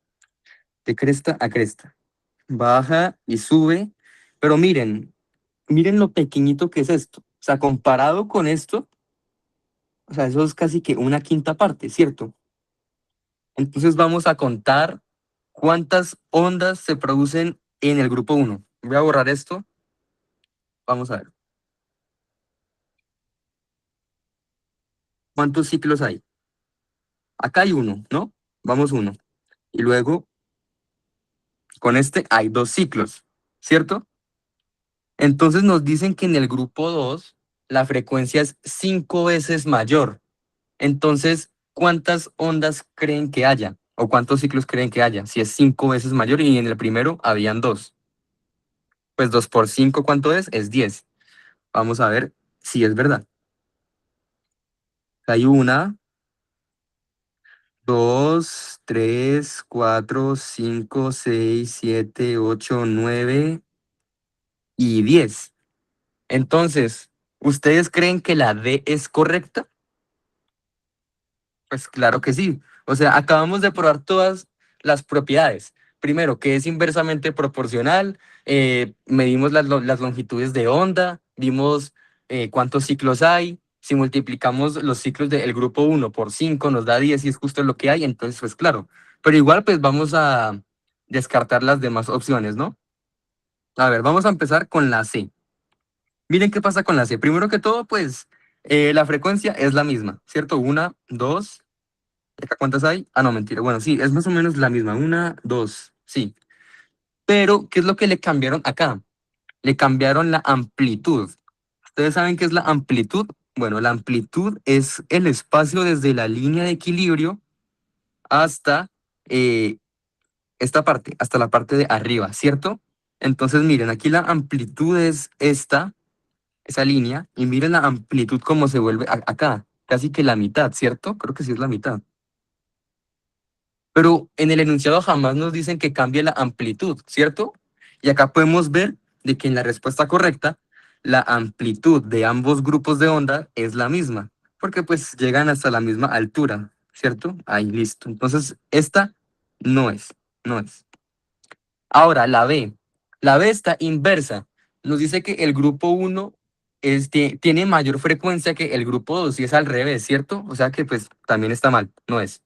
de cresta a cresta. Baja y sube, pero miren lo pequeñito que es esto. O sea, comparado con esto, o sea, eso es casi que una quinta parte, ¿cierto? Entonces vamos a contar cuántas ondas se producen en el grupo uno. Voy a borrar esto. Vamos a ver. ¿Cuántos ciclos hay? Acá hay uno, ¿no? Vamos uno. Y luego, con este hay 2 ciclos, ¿cierto? Entonces nos dicen que en el grupo 2 la frecuencia es 5 veces mayor. Entonces, ¿cuántas ondas creen que haya? ¿O cuántos ciclos creen que haya? Si es 5 veces mayor y en el primero habían 2. Pues 2 por 5, ¿cuánto es? Es 10. Vamos a ver si es verdad. Hay una, dos, tres, cuatro, cinco, seis, siete, ocho, 9 y 10. Entonces, ¿ustedes creen que la D es correcta? Pues claro que sí. O sea, acabamos de probar todas las propiedades. Primero, que es inversamente proporcional, medimos las longitudes de onda, vimos cuántos ciclos hay. Si multiplicamos los ciclos del grupo uno por 5 nos da 10 y es justo lo que hay, entonces pues claro. Pero igual pues vamos a descartar las demás opciones, ¿no? A ver, vamos a empezar con la C. Miren qué pasa con la C. Primero que todo, pues la frecuencia es la misma, ¿cierto? Una, dos, ¿acá cuántas hay? Ah, no, mentira. Bueno, sí, es más o menos la misma. Una, dos, sí. Pero, ¿qué es lo que le cambiaron acá? Le cambiaron la amplitud. ¿Ustedes saben qué es la amplitud? Bueno, la amplitud es el espacio desde la línea de equilibrio hasta eh, esta parte, hasta la parte de arriba, ¿cierto? Entonces, miren, aquí la amplitud es esa línea, y miren la amplitud como se vuelve acá, casi que la mitad, ¿cierto? Creo que sí es la mitad. Pero en el enunciado jamás nos dicen que cambie la amplitud, ¿cierto? Y acá podemos ver de que en la respuesta correcta, la amplitud de ambos grupos de onda es la misma, porque pues llegan hasta la misma altura, ¿cierto? Ahí listo. Entonces, esta no es, no es. Ahora, la B. La B está inversa. Nos dice que el grupo uno tiene mayor frecuencia que el grupo 2 y es al revés, ¿cierto? O sea que pues también está mal, no es.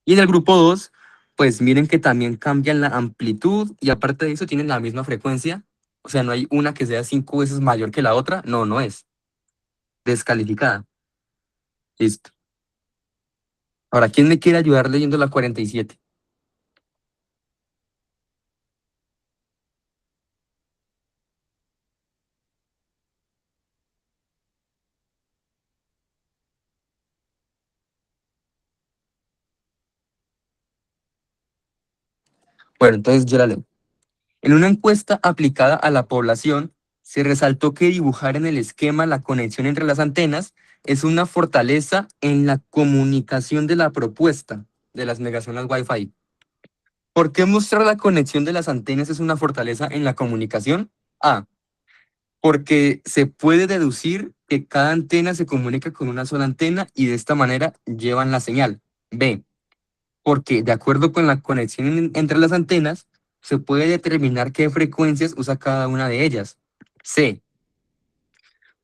Y en el grupo 2 pues miren que también cambian la amplitud y aparte de eso tienen la misma frecuencia. O sea, no hay una que sea 5 veces mayor que la otra. No, no es. Descalificada. Listo. Ahora, ¿quién me quiere ayudar leyendo la 47? Bueno, entonces yo la leo. En una encuesta aplicada a la población, se resaltó que dibujar en el esquema la conexión entre las antenas es una fortaleza en la comunicación de la propuesta de las megazonas Wi-Fi. ¿Por qué mostrar la conexión de las antenas es una fortaleza en la comunicación? A. Porque se puede deducir que cada antena se comunica con una sola antena y de esta manera llevan la señal. B. Porque de acuerdo con la conexión entre las antenas, se puede determinar qué frecuencias usa cada una de ellas. C,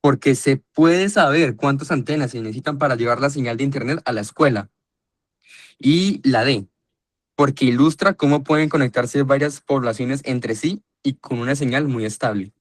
porque se puede saber cuántas antenas se necesitan para llevar la señal de Internet a la escuela. Y la D, porque ilustra cómo pueden conectarse varias poblaciones entre sí y con una señal muy estable.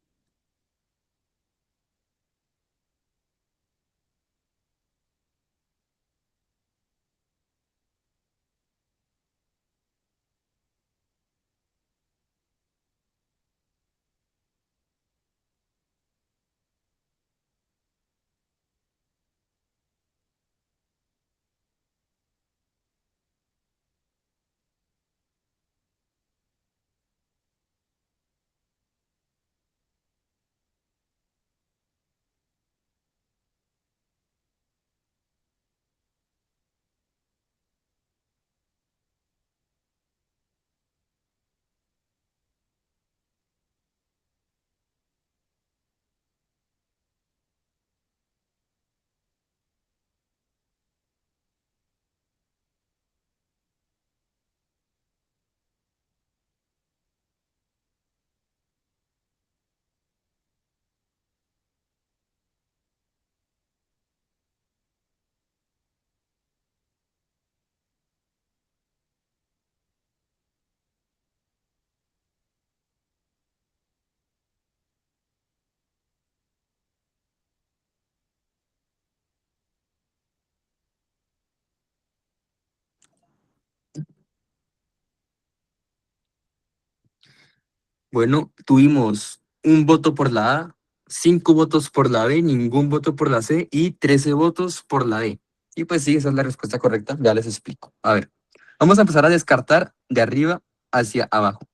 Bueno, tuvimos un voto por la A, 5 votos por la B, ningún voto por la C y 13 votos por la D. Y pues sí, esa es la respuesta correcta. Ya les explico. A ver, vamos a empezar a descartar de arriba hacia abajo.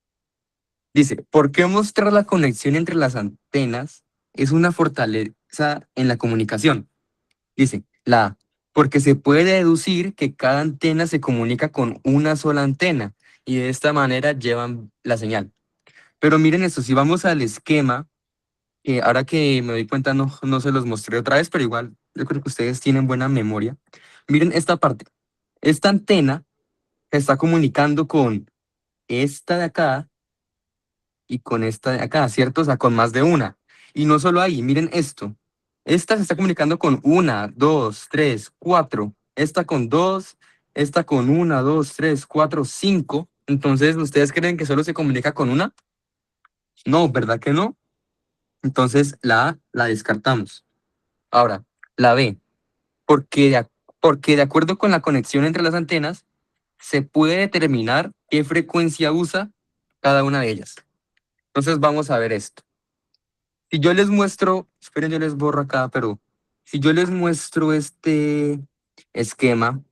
Dice, ¿por qué mostrar la conexión entre las antenas es una fortaleza en la comunicación? Dice, la A, porque se puede deducir que cada antena se comunica con una sola antena y de esta manera llevan la señal. Pero miren esto, si vamos al esquema, ahora que me doy cuenta no se los mostré otra vez, pero igual yo creo que ustedes tienen buena memoria. Miren esta parte. Esta antena se está comunicando con esta de acá y con esta de acá, ¿cierto? O sea, con más de una. Y no solo ahí, miren esto. Esta se está comunicando con una, dos, tres, cuatro. Esta con dos, esta con una, dos, tres, cuatro, cinco. Entonces, ¿ustedes creen que solo se comunica con una? No, ¿verdad que no? Entonces la A la descartamos. Ahora, la B, porque porque de acuerdo con la conexión entre las antenas, se puede determinar qué frecuencia usa cada una de ellas. Entonces vamos a ver esto. Si yo les muestro, esperen, yo les borro acá, pero si yo les muestro este esquema,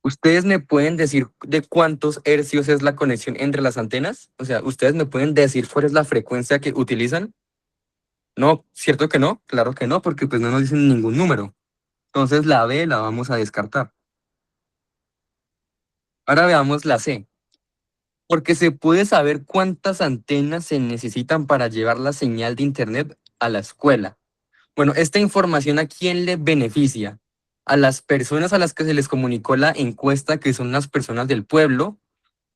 ¿ustedes me pueden decir de cuántos hercios es la conexión entre las antenas? O sea, ¿ustedes me pueden decir cuál es la frecuencia que utilizan? No, ¿cierto que no? Claro que no, porque pues no nos dicen ningún número. Entonces la B la vamos a descartar. Ahora veamos la C, porque se puede saber cuántas antenas se necesitan para llevar la señal de internet a la escuela. Bueno, esta información ¿a quién le beneficia? ¿A las personas a las que se les comunicó la encuesta, que son las personas del pueblo,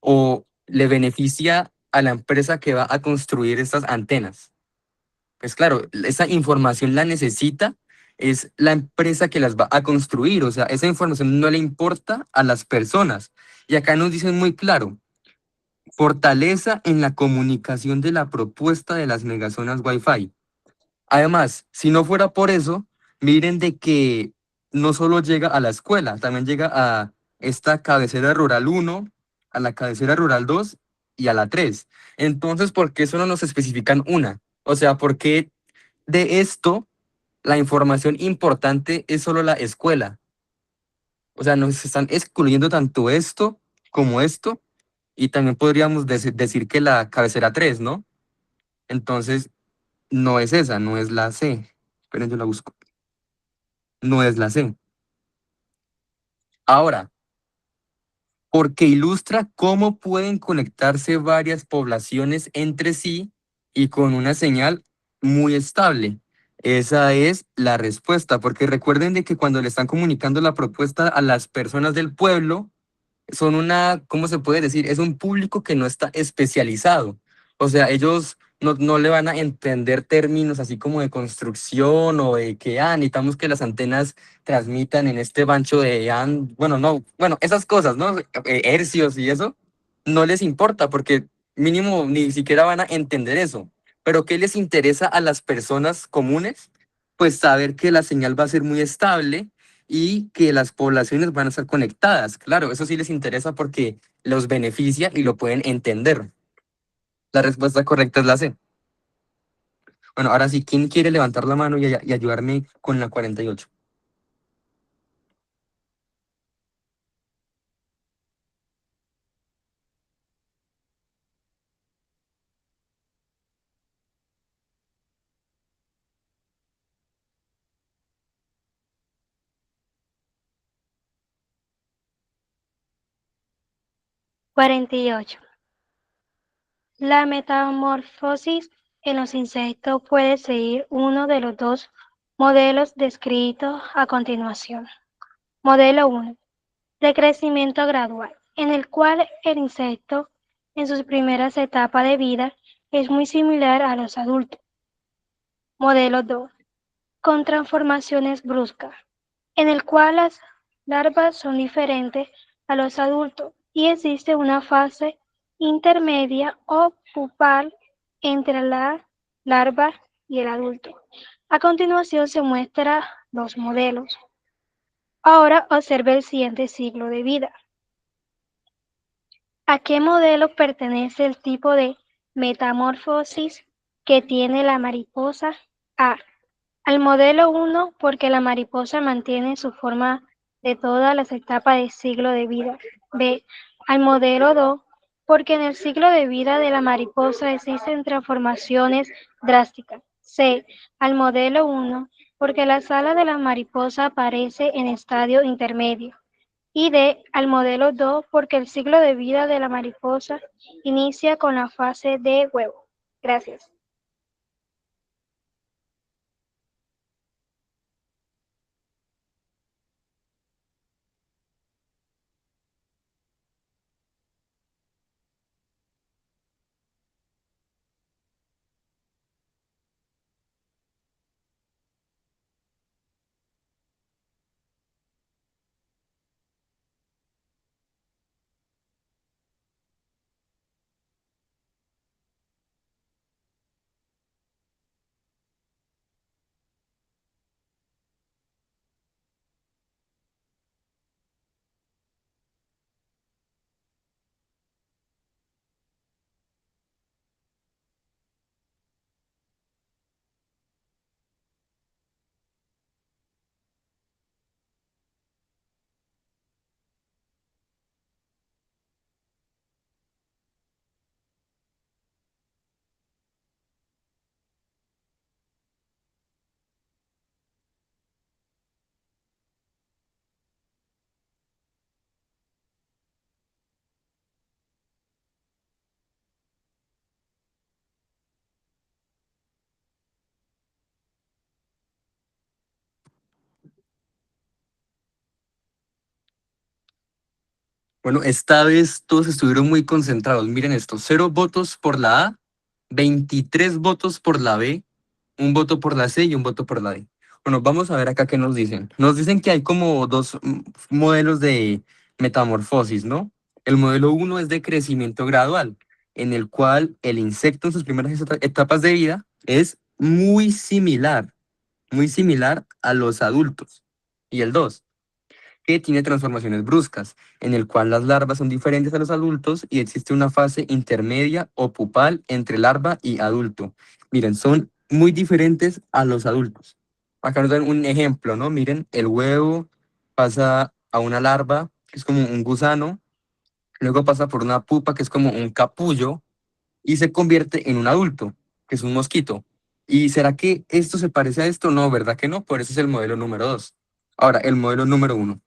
o le beneficia a la empresa que va a construir estas antenas? Pues claro, esa información la necesita es la empresa que las va a construir, o sea, esa información no le importa a las personas. Y acá nos dicen muy claro, fortaleza en la comunicación de la propuesta de las megazonas Wi-Fi. Además, si no fuera por eso, miren de que no solo llega a la escuela, también llega a esta cabecera rural 1, a la cabecera rural 2 y a la 3. Entonces, ¿por qué solo nos especifican una? O sea, ¿por qué de esto la información importante es solo la escuela? O sea, nos están excluyendo tanto esto como esto, y también podríamos decir que la cabecera 3, ¿no? Entonces, no es esa, no es la C. Esperen, yo la busco. No es la C. Ahora, porque ilustra cómo pueden conectarse varias poblaciones entre sí y con una señal muy estable. Esa es la respuesta, porque recuerden de que cuando le están comunicando la propuesta a las personas del pueblo, son una, ¿cómo se puede decir? Es un público que no está especializado. O sea, ellos no le van a entender términos así como de construcción o de que, necesitamos que las antenas transmitan en este bancho de, bueno, no, bueno, esas cosas, ¿no? Hercios y eso, no les importa porque mínimo ni siquiera van a entender eso. Pero ¿qué les interesa a las personas comunes? Pues saber que la señal va a ser muy estable y que las poblaciones van a estar conectadas. Claro, eso sí les interesa porque los beneficia y lo pueden entender. La respuesta correcta es la C. Bueno, ahora sí, ¿quién quiere levantar la mano y ayudarme con la 48? 48. La metamorfosis en los insectos puede seguir uno de los dos modelos descritos a continuación. Modelo 1. De crecimiento gradual, en el cual el insecto en sus primeras etapas de vida es muy similar a los adultos. Modelo 2. Con transformaciones bruscas, en el cual las larvas son diferentes a los adultos y existe una fase intermedia o pupal entre la larva y el adulto. A continuación se muestran los modelos. Ahora observe el siguiente ciclo de vida. ¿A qué modelo pertenece el tipo de metamorfosis que tiene la mariposa? A. Al modelo 1, porque la mariposa mantiene su forma de todas las etapas del ciclo de vida. B. Al modelo 2, porque en el ciclo de vida de la mariposa existen transformaciones drásticas. C. Al modelo 1, porque la sala de la mariposa aparece en estadio intermedio. Y D. Al modelo 2, porque el ciclo de vida de la mariposa inicia con la fase de huevo. Gracias. Bueno, esta vez todos estuvieron muy concentrados. Miren esto, 0 votos por la A, 23 votos por la B, un voto por la C y un voto por la D. Bueno, vamos a ver acá qué nos dicen. Nos dicen que hay como dos modelos de metamorfosis, ¿no? El modelo uno es de crecimiento gradual, en el cual el insecto en sus primeras etapas de vida es muy similar a los adultos. Y el 2 que tiene transformaciones bruscas, en el cual las larvas son diferentes a los adultos y existe una fase intermedia o pupal entre larva y adulto. Miren, son muy diferentes a los adultos. Acá nos dan un ejemplo, ¿no? Miren, el huevo pasa a una larva, que es como un gusano, luego pasa por una pupa, que es como un capullo, y se convierte en un adulto, que es un mosquito. ¿Y será que esto se parece a esto? No, ¿verdad que no? Por eso es el modelo número 2. Ahora, el modelo número 1.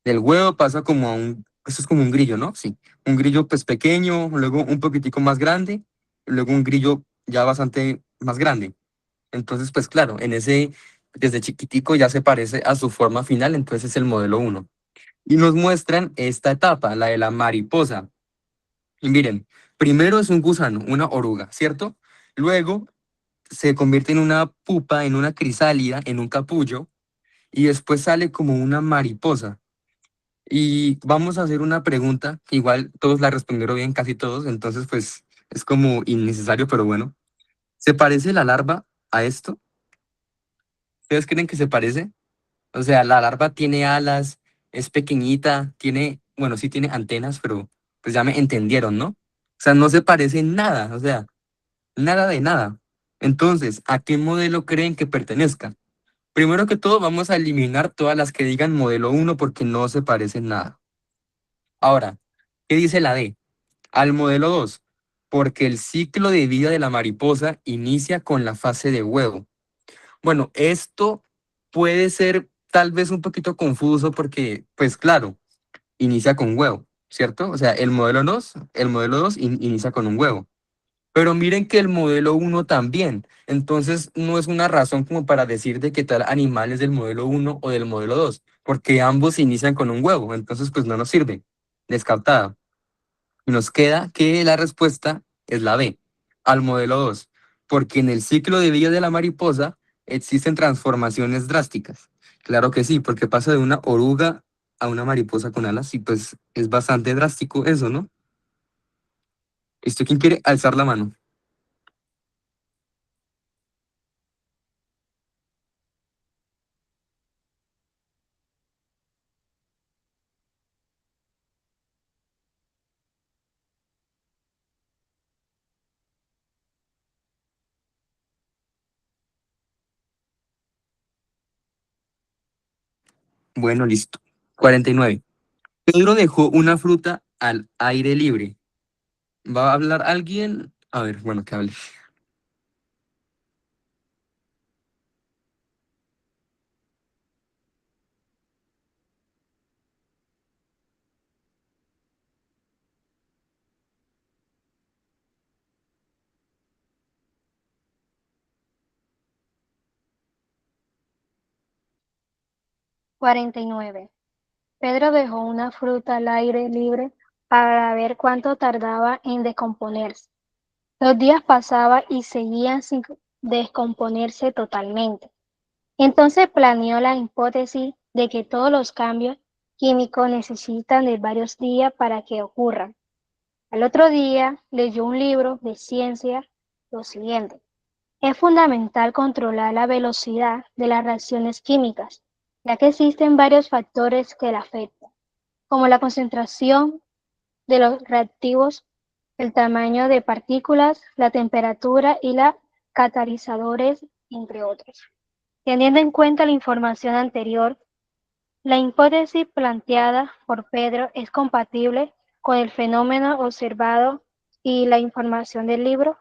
Del huevo pasa como a eso es como un grillo, ¿no? Sí, un grillo pues pequeño, luego un poquitico más grande, luego un grillo ya bastante más grande. Entonces, pues claro, desde chiquitico ya se parece a su forma final, entonces es el modelo uno. Y nos muestran esta etapa, la de la mariposa. Y miren, primero es un gusano, una oruga, ¿cierto? Luego se convierte en una pupa, en una crisálida, en un capullo, y después sale como una mariposa. Y vamos a hacer una pregunta, que igual todos la respondieron bien, casi todos, entonces pues es como innecesario, pero bueno. ¿Se parece la larva a esto? ¿Ustedes creen que se parece? O sea, la larva tiene alas, es pequeñita, tiene, bueno, sí tiene antenas, pero pues ya me entendieron, ¿no? O sea, no se parece en nada, o sea, nada de nada. Entonces, ¿a qué modelo creen que pertenezca? Primero que todo, vamos a eliminar todas las que digan modelo uno porque no se parecen nada. Ahora, ¿qué dice la D? Al modelo 2, porque el ciclo de vida de la mariposa inicia con la fase de huevo. Bueno, esto puede ser tal vez un poquito confuso porque, pues claro, inicia con huevo, ¿cierto? O sea, el modelo 2 inicia con un huevo. Pero miren que el modelo uno también. Entonces, no es una razón como para decir de que tal animal es del modelo uno o del modelo 2, porque ambos inician con un huevo. Entonces, pues no nos sirve. Descartada. Y nos queda que la respuesta es la B, al modelo 2, porque en el ciclo de vida de la mariposa existen transformaciones drásticas. Claro que sí, porque pasa de una oruga a una mariposa con alas y pues es bastante drástico eso, ¿no? ¿Esto quién quiere alzar la mano? Bueno, listo. 49. Pedro dejó una fruta al aire libre. ¿Va a hablar alguien? A ver, bueno, que hable. 49. Pedro dejó una fruta al aire libre para ver cuánto tardaba en descomponerse. Los días pasaban y seguían sin descomponerse totalmente. Entonces planeó la hipótesis de que todos los cambios químicos necesitan de varios días para que ocurran. Al otro día leyó un libro de ciencia lo siguiente: es fundamental controlar la velocidad de las reacciones químicas, ya que existen varios factores que la afectan, como la concentración de los reactivos, el tamaño de partículas, la temperatura y los catalizadores, entre otros. Teniendo en cuenta la información anterior, la hipótesis planteada por Pedro es compatible con el fenómeno observado y la información del libro.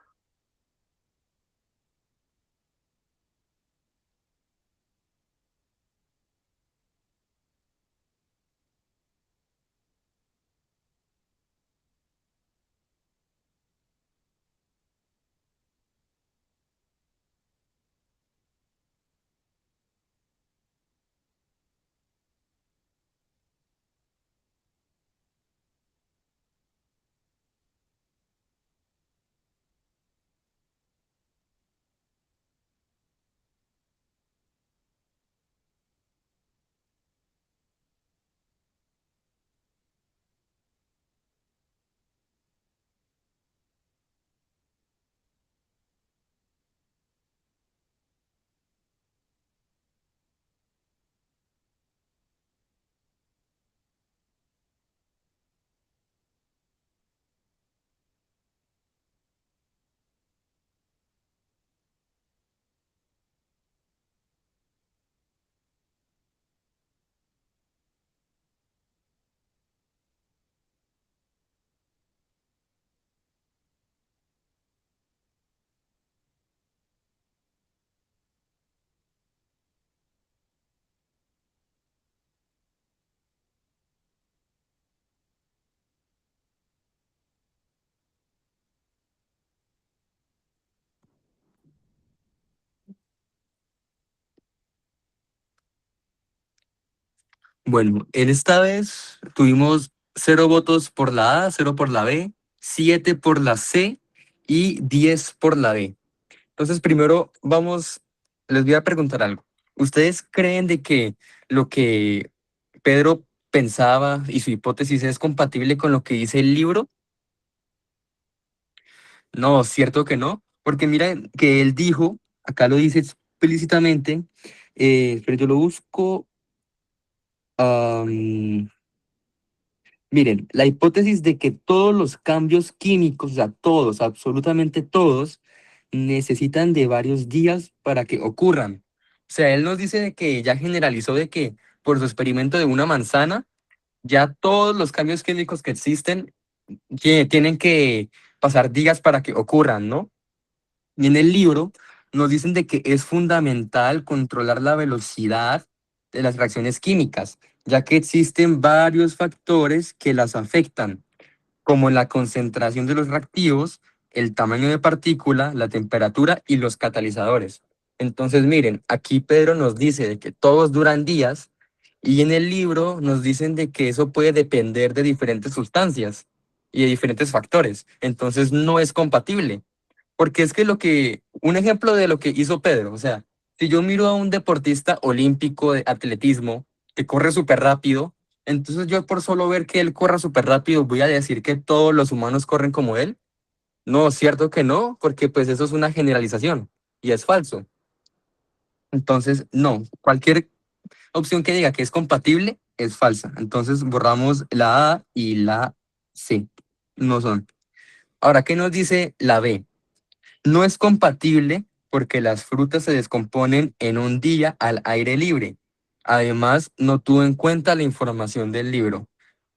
Bueno, en esta vez tuvimos 0 votos por la A, 0 por la B, 7 por la C y 10 por la D. Entonces, primero les voy a preguntar algo. ¿Ustedes creen de que lo que Pedro pensaba y su hipótesis es compatible con lo que dice el libro? No, cierto que no, porque mira que él dijo, acá lo dice explícitamente, pero yo lo busco. am, Miren, la hipótesis de que todos los cambios químicos, o sea, todos, absolutamente todos, necesitan de varios días para que ocurran. O sea, él nos dice de que ya generalizó de que por su experimento de una manzana, ya todos los cambios químicos que existen tienen que pasar días para que ocurran, ¿no? Y en el libro nos dicen de que es fundamental controlar la velocidad de las reacciones químicas, ya que existen varios factores que las afectan, como la concentración de los reactivos, el tamaño de partícula, la temperatura y los catalizadores. Entonces, miren, aquí Pedro nos dice de que todos duran días y en el libro nos dicen de que eso puede depender de diferentes sustancias y de diferentes factores. Entonces, no es compatible. Porque es que un ejemplo de lo que hizo Pedro, o sea, si yo miro a un deportista olímpico de atletismo que corre súper rápido, entonces yo por solo ver que él corra súper rápido voy a decir que todos los humanos corren como él. No, cierto que no, porque pues eso es una generalización y es falso. Entonces, no, cualquier opción que diga que es compatible es falsa. Entonces borramos la A y la C. No son. Ahora, ¿qué nos dice la B? No es compatible porque las frutas se descomponen en un día al aire libre. Además, no tuvo en cuenta la información del libro.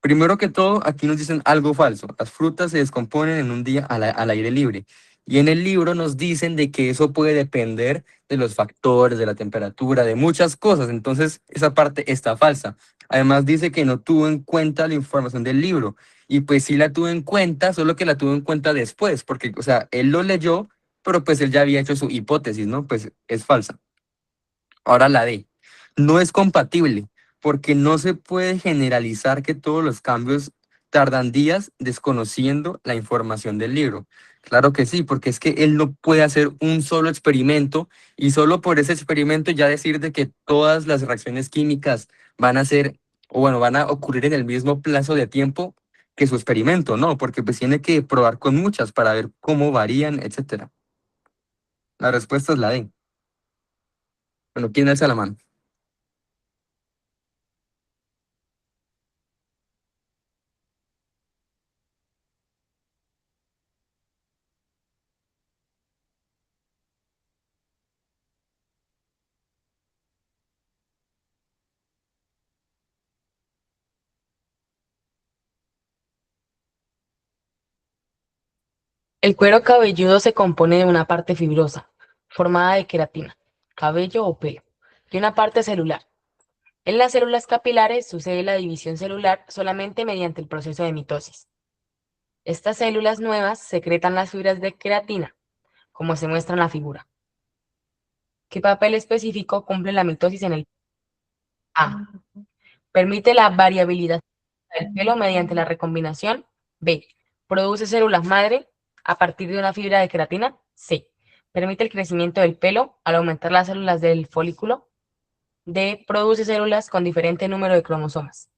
Primero que todo, aquí nos dicen algo falso. Las frutas se descomponen en un día al aire libre. Y en el libro nos dicen de que eso puede depender de los factores, de la temperatura, de muchas cosas. Entonces, esa parte está falsa. Además, dice que no tuvo en cuenta la información del libro. Y pues sí la tuvo en cuenta, solo que la tuvo en cuenta después, porque, o sea, él lo leyó pero pues él ya había hecho su hipótesis, ¿no? Pues es falsa. Ahora la D. No es compatible porque no se puede generalizar que todos los cambios tardan días desconociendo la información del libro. Claro que sí, porque es que él no puede hacer un solo experimento y solo por ese experimento ya decir de que todas las reacciones químicas van a ser, o bueno, van a ocurrir en el mismo plazo de tiempo que su experimento, ¿no? Porque pues tiene que probar con muchas para ver cómo varían, etcétera. La respuesta es la D. Bueno, ¿quién alza la mano? El cuero cabelludo se compone de una parte fibrosa, formada de queratina, cabello o pelo, y una parte celular. En las células capilares sucede la división celular solamente mediante el proceso de mitosis. Estas células nuevas secretan las fibras de queratina, como se muestra en la figura. ¿Qué papel específico cumple la mitosis en el A? Permite la variabilidad del pelo mediante la recombinación. B. Produce células madre a partir de una fibra de queratina. C. Permite el crecimiento del pelo al aumentar las células del folículo. D. Produce células con diferente número de cromosomas.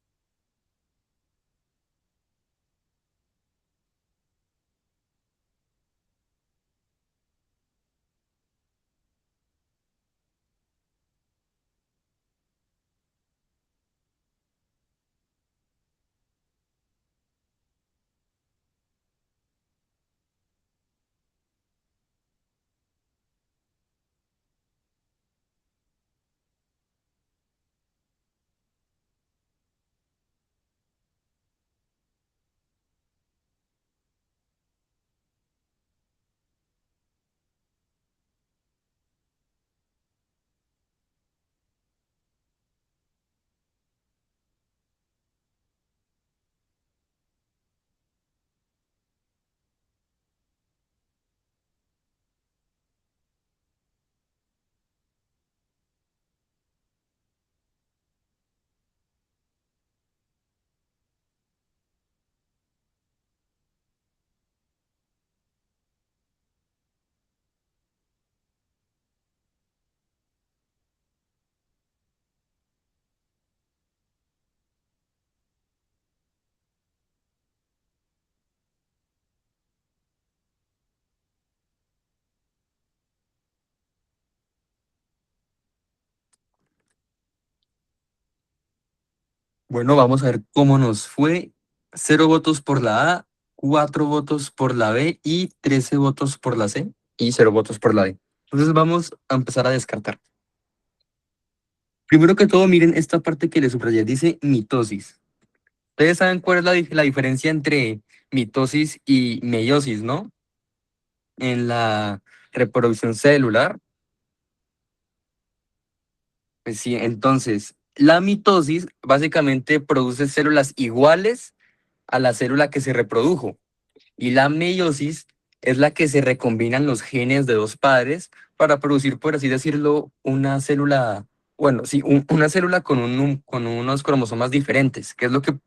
Bueno, vamos a ver cómo nos fue. 0 votos por la A, 4 votos por la B y 13 votos por la C y 0 votos por la D. Entonces vamos a empezar a descartar. Primero que todo, miren esta parte que les subrayé, dice mitosis. Ustedes saben cuál es la diferencia entre mitosis y meiosis, ¿no? En la reproducción celular. Pues sí, entonces, la mitosis básicamente produce células iguales a la célula que se reprodujo. Y la meiosis es la que se recombinan los genes de dos padres para producir, por así decirlo, una célula, bueno, sí, una célula con unos cromosomas diferentes, que es lo que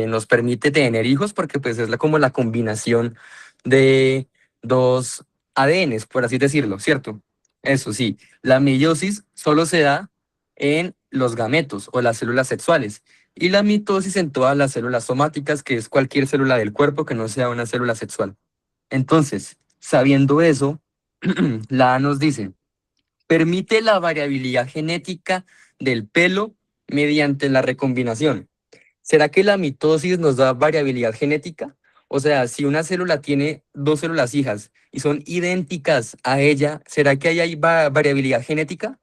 nos permite tener hijos, porque pues es como la combinación de dos ADNs, por así decirlo, ¿cierto? Eso sí, la meiosis solo se da en los gametos o las células sexuales y la mitosis en todas las células somáticas, que es cualquier célula del cuerpo que no sea una célula sexual. Entonces, sabiendo eso, la A nos dice, permite la variabilidad genética del pelo mediante la recombinación. ¿Será que la mitosis nos da variabilidad genética? O sea, si una célula tiene dos células hijas y son idénticas a ella, ¿será que ahí hay variabilidad genética?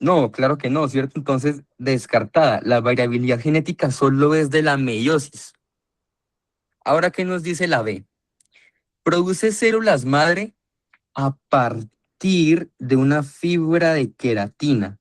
No, claro que no, ¿cierto? Entonces, descartada. La variabilidad genética solo es de la meiosis. Ahora, ¿qué nos dice la B? Produce células madre a partir de una fibra de queratina.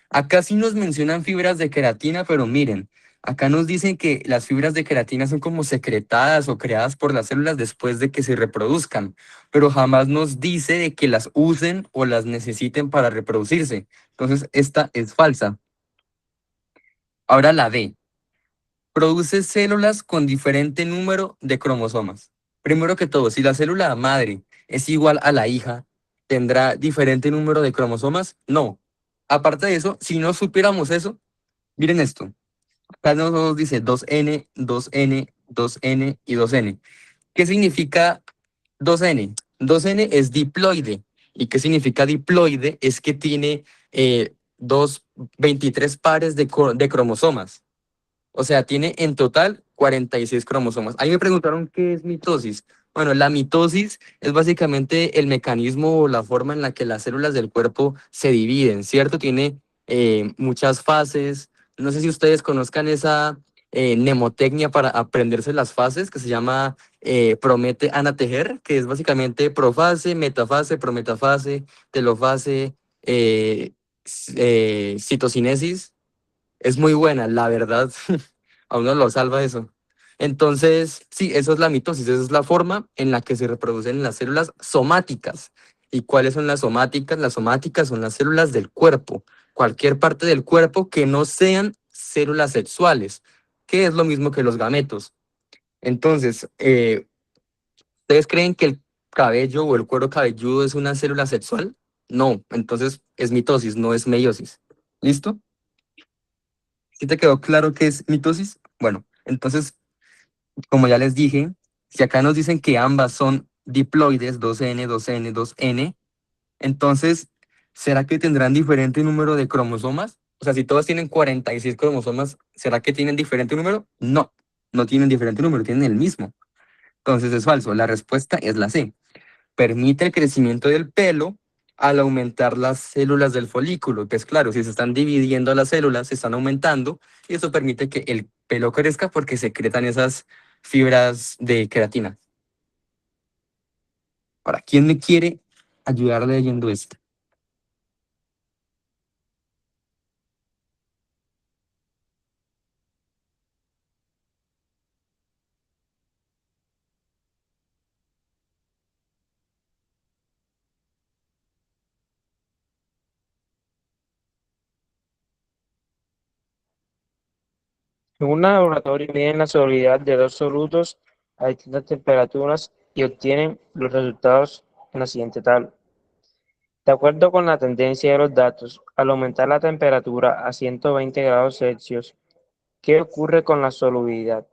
Acá sí nos mencionan fibras de queratina, pero miren, acá nos dicen que las fibras de queratina son como secretadas o creadas por las células después de que se reproduzcan, pero jamás nos dice de que las usen o las necesiten para reproducirse. Entonces, esta es falsa. Ahora la D. Produce células con diferente número de cromosomas. Primero que todo, si la célula madre es igual a la hija, ¿tendrá diferente número de cromosomas? No. Aparte de eso, si no supiéramos eso, miren esto. Acá nos dice 2N, 2N, 2N y 2N. ¿Qué significa 2N? 2N es diploide. ¿Y qué significa diploide? Es que tiene 23 pares de cromosomas. O sea, tiene en total 46 cromosomas. Ahí me preguntaron qué es mitosis. Bueno, la mitosis es básicamente el mecanismo o la forma en la que las células del cuerpo se dividen, ¿cierto? Tiene muchas fases. No sé si ustedes conozcan esa mnemotecnia para aprenderse las fases, que se llama promete anatejer, que es básicamente profase, metafase, prometafase, telofase, citocinesis. Es muy buena, la verdad. A uno lo salva eso. Entonces, sí, eso es la mitosis, esa es la forma en la que se reproducen las células somáticas. ¿Y cuáles son las somáticas? Las somáticas son las células del cuerpo, cualquier parte del cuerpo que no sean células sexuales, que es lo mismo que los gametos. Entonces, ¿ustedes creen que el cabello o el cuero cabelludo es una célula sexual? No, entonces es mitosis, no es meiosis. ¿Listo? ¿Sí te quedó claro qué es mitosis? Bueno, entonces, como ya les dije, si acá nos dicen que ambas son diploides, 2N, 2N, 2N, entonces, ¿será que tendrán diferente número de cromosomas? O sea, si todas tienen 46 cromosomas, ¿será que tienen diferente número? No, no tienen diferente número, tienen el mismo. Entonces es falso. La respuesta es la C. Permite el crecimiento del pelo al aumentar las células del folículo. Pues claro, si se están dividiendo las células, se están aumentando y eso permite que el pelo crezca porque secretan esas fibras de queratina. Ahora, ¿quién me quiere ayudar leyendo esto? En un laboratorio miden la solubilidad de dos solutos a distintas temperaturas y obtienen los resultados en la siguiente tabla. De acuerdo con la tendencia de los datos, al aumentar la temperatura a 120 grados Celsius, ¿qué ocurre con la solubilidad?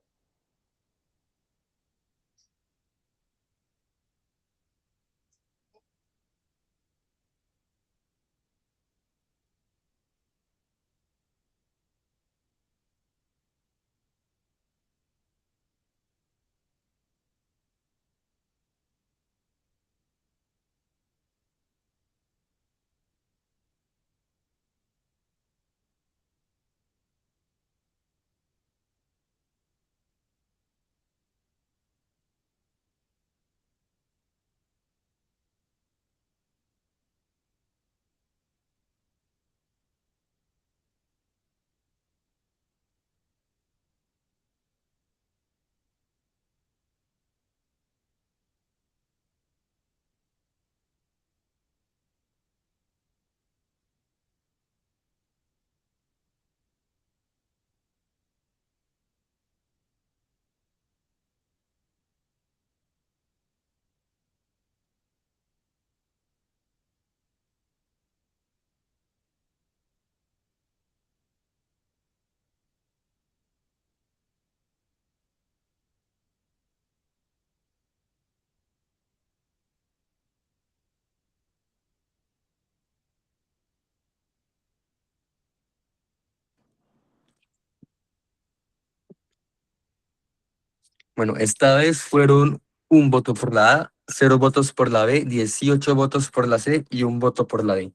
Bueno, esta vez fueron un voto por la A, 0 votos por la B, 18 votos por la C y un voto por la D.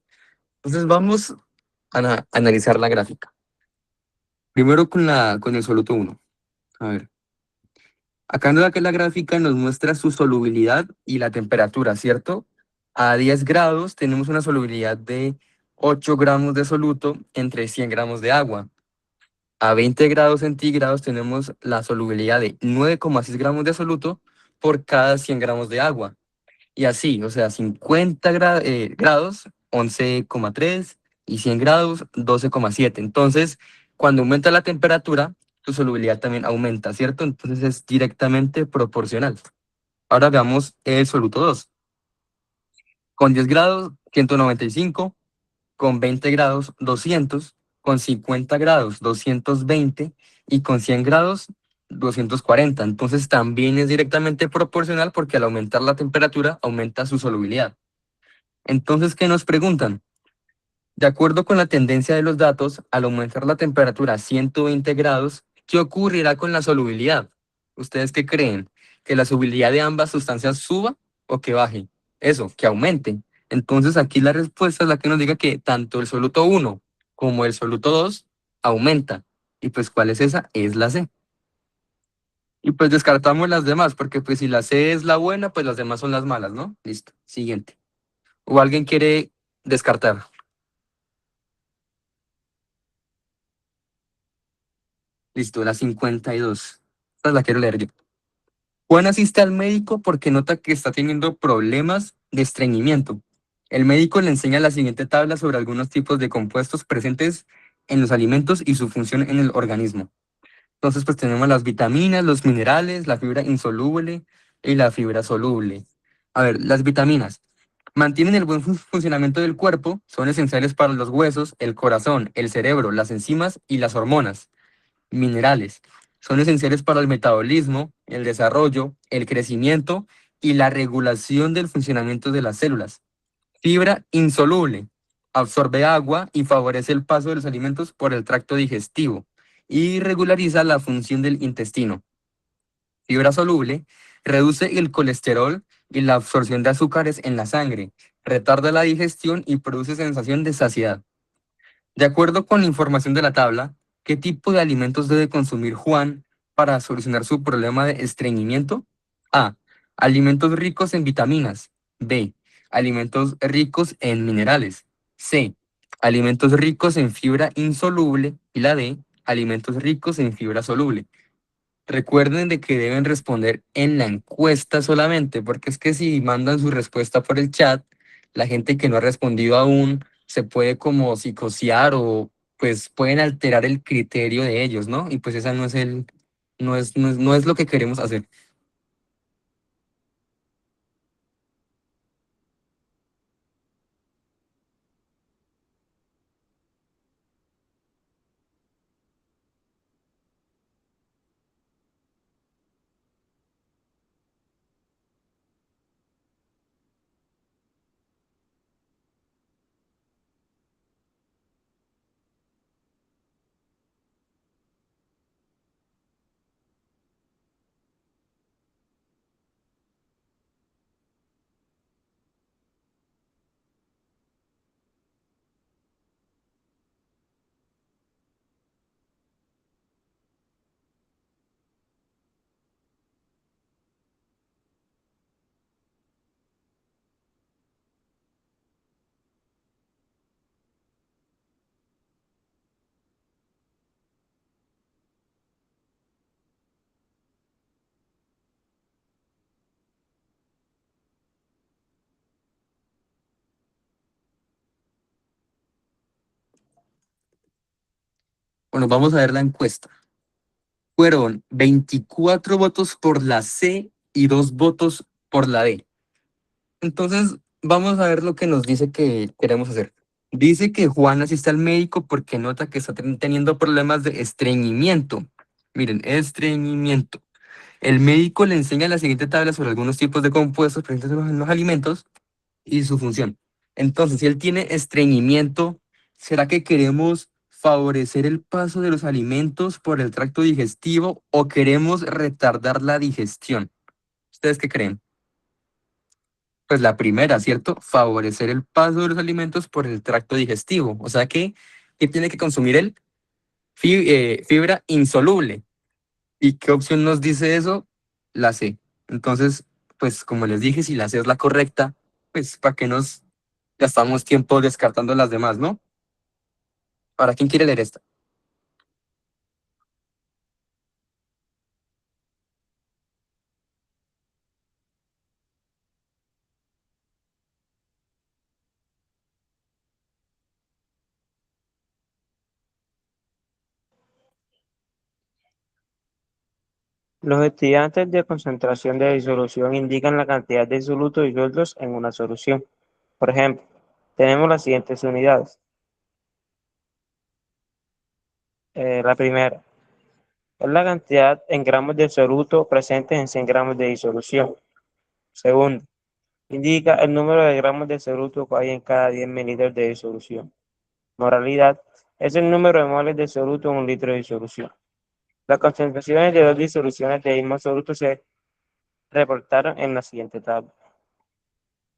Entonces vamos a analizar la gráfica. Primero con el soluto 1. A ver. Acá en la gráfica nos muestra su solubilidad y la temperatura, ¿cierto? A 10 grados tenemos una solubilidad de 8 gramos de soluto entre 100 gramos de agua. A 20 grados centígrados tenemos la solubilidad de 9,6 gramos de soluto por cada 100 gramos de agua. Y así, o sea, 50 grados, 11,3 y 100 grados, 12,7. Entonces, cuando aumenta la temperatura, tu solubilidad también aumenta, ¿cierto? Entonces es directamente proporcional. Ahora veamos el soluto 2. Con 10 grados, 195. Con 20 grados, 200. Con 50 grados, 220. Y con 100 grados, 240. Entonces también es directamente proporcional porque al aumentar la temperatura, aumenta su solubilidad. Entonces, ¿qué nos preguntan? De acuerdo con la tendencia de los datos, al aumentar la temperatura a 120 grados, ¿qué ocurrirá con la solubilidad? ¿Ustedes qué creen? ¿Que la solubilidad de ambas sustancias suba o que baje? Eso, que aumente. Entonces aquí la respuesta es la que nos diga que tanto el soluto 1 como el soluto 2 aumenta. Y pues, ¿cuál es esa? Es la C. Y pues descartamos las demás, porque pues si la C es la buena, pues las demás son las malas, ¿no? Listo. Siguiente. ¿O alguien quiere descartar? Listo, la 52. Esta la quiero leer yo. Juan asiste al médico porque nota que está teniendo problemas de estreñimiento. El médico le enseña la siguiente tabla sobre algunos tipos de compuestos presentes en los alimentos y su función en el organismo. Entonces, pues tenemos las vitaminas, los minerales, la fibra insoluble y la fibra soluble. A ver, las vitaminas mantienen el buen funcionamiento del cuerpo, son esenciales para los huesos, el corazón, el cerebro, las enzimas y las hormonas. Minerales son esenciales para el metabolismo, el desarrollo, el crecimiento y la regulación del funcionamiento de las células. Fibra insoluble absorbe agua y favorece el paso de los alimentos por el tracto digestivo y regulariza la función del intestino. Fibra soluble reduce el colesterol y la absorción de azúcares en la sangre, retarda la digestión y produce sensación de saciedad. De acuerdo con la información de la tabla, ¿qué tipo de alimentos debe consumir Juan para solucionar su problema de estreñimiento? A. Alimentos ricos en vitaminas. B. Alimentos ricos en minerales. C. Alimentos ricos en fibra insoluble. Y la D. Alimentos ricos en fibra soluble. Recuerden de que deben responder en la encuesta solamente, porque es que si mandan su respuesta por el chat, la gente que no ha respondido aún se puede como psicosear o pues pueden alterar el criterio de ellos, ¿no? Y pues esa no es lo que queremos hacer. Bueno, vamos a ver la encuesta. Fueron 24 votos por la C y 2 votos por la D. Entonces, vamos a ver lo que nos dice que queremos hacer. Dice que Juan asiste al médico porque nota que está teniendo problemas de estreñimiento. Miren, estreñimiento. El médico le enseña la siguiente tabla sobre algunos tipos de compuestos presentes en los alimentos y su función. Entonces, si él tiene estreñimiento, ¿será que queremos favorecer el paso de los alimentos por el tracto digestivo o queremos retardar la digestión? ¿Ustedes qué creen? Pues la primera, ¿cierto? Favorecer el paso de los alimentos por el tracto digestivo. O sea que tiene que consumir el fibra insoluble. ¿Y qué opción nos dice eso? La C. Entonces, pues como les dije, si la C es la correcta, pues ¿para qué nos gastamos tiempo descartando las demás, no? ¿Para quién quiere leer esta? Los estudiantes de concentración de disolución indican la cantidad de disolutos disueltos en una solución. Por ejemplo, tenemos las siguientes unidades. La primera es la cantidad en gramos de soluto presentes en 100 gramos de disolución. Segundo, indica el número de gramos de soluto que hay en cada 10 mililitros de disolución. Moralidad es el número de moles de soluto en un litro de disolución. Las concentraciones de dos disoluciones de mismo soluto se reportaron en la siguiente tabla.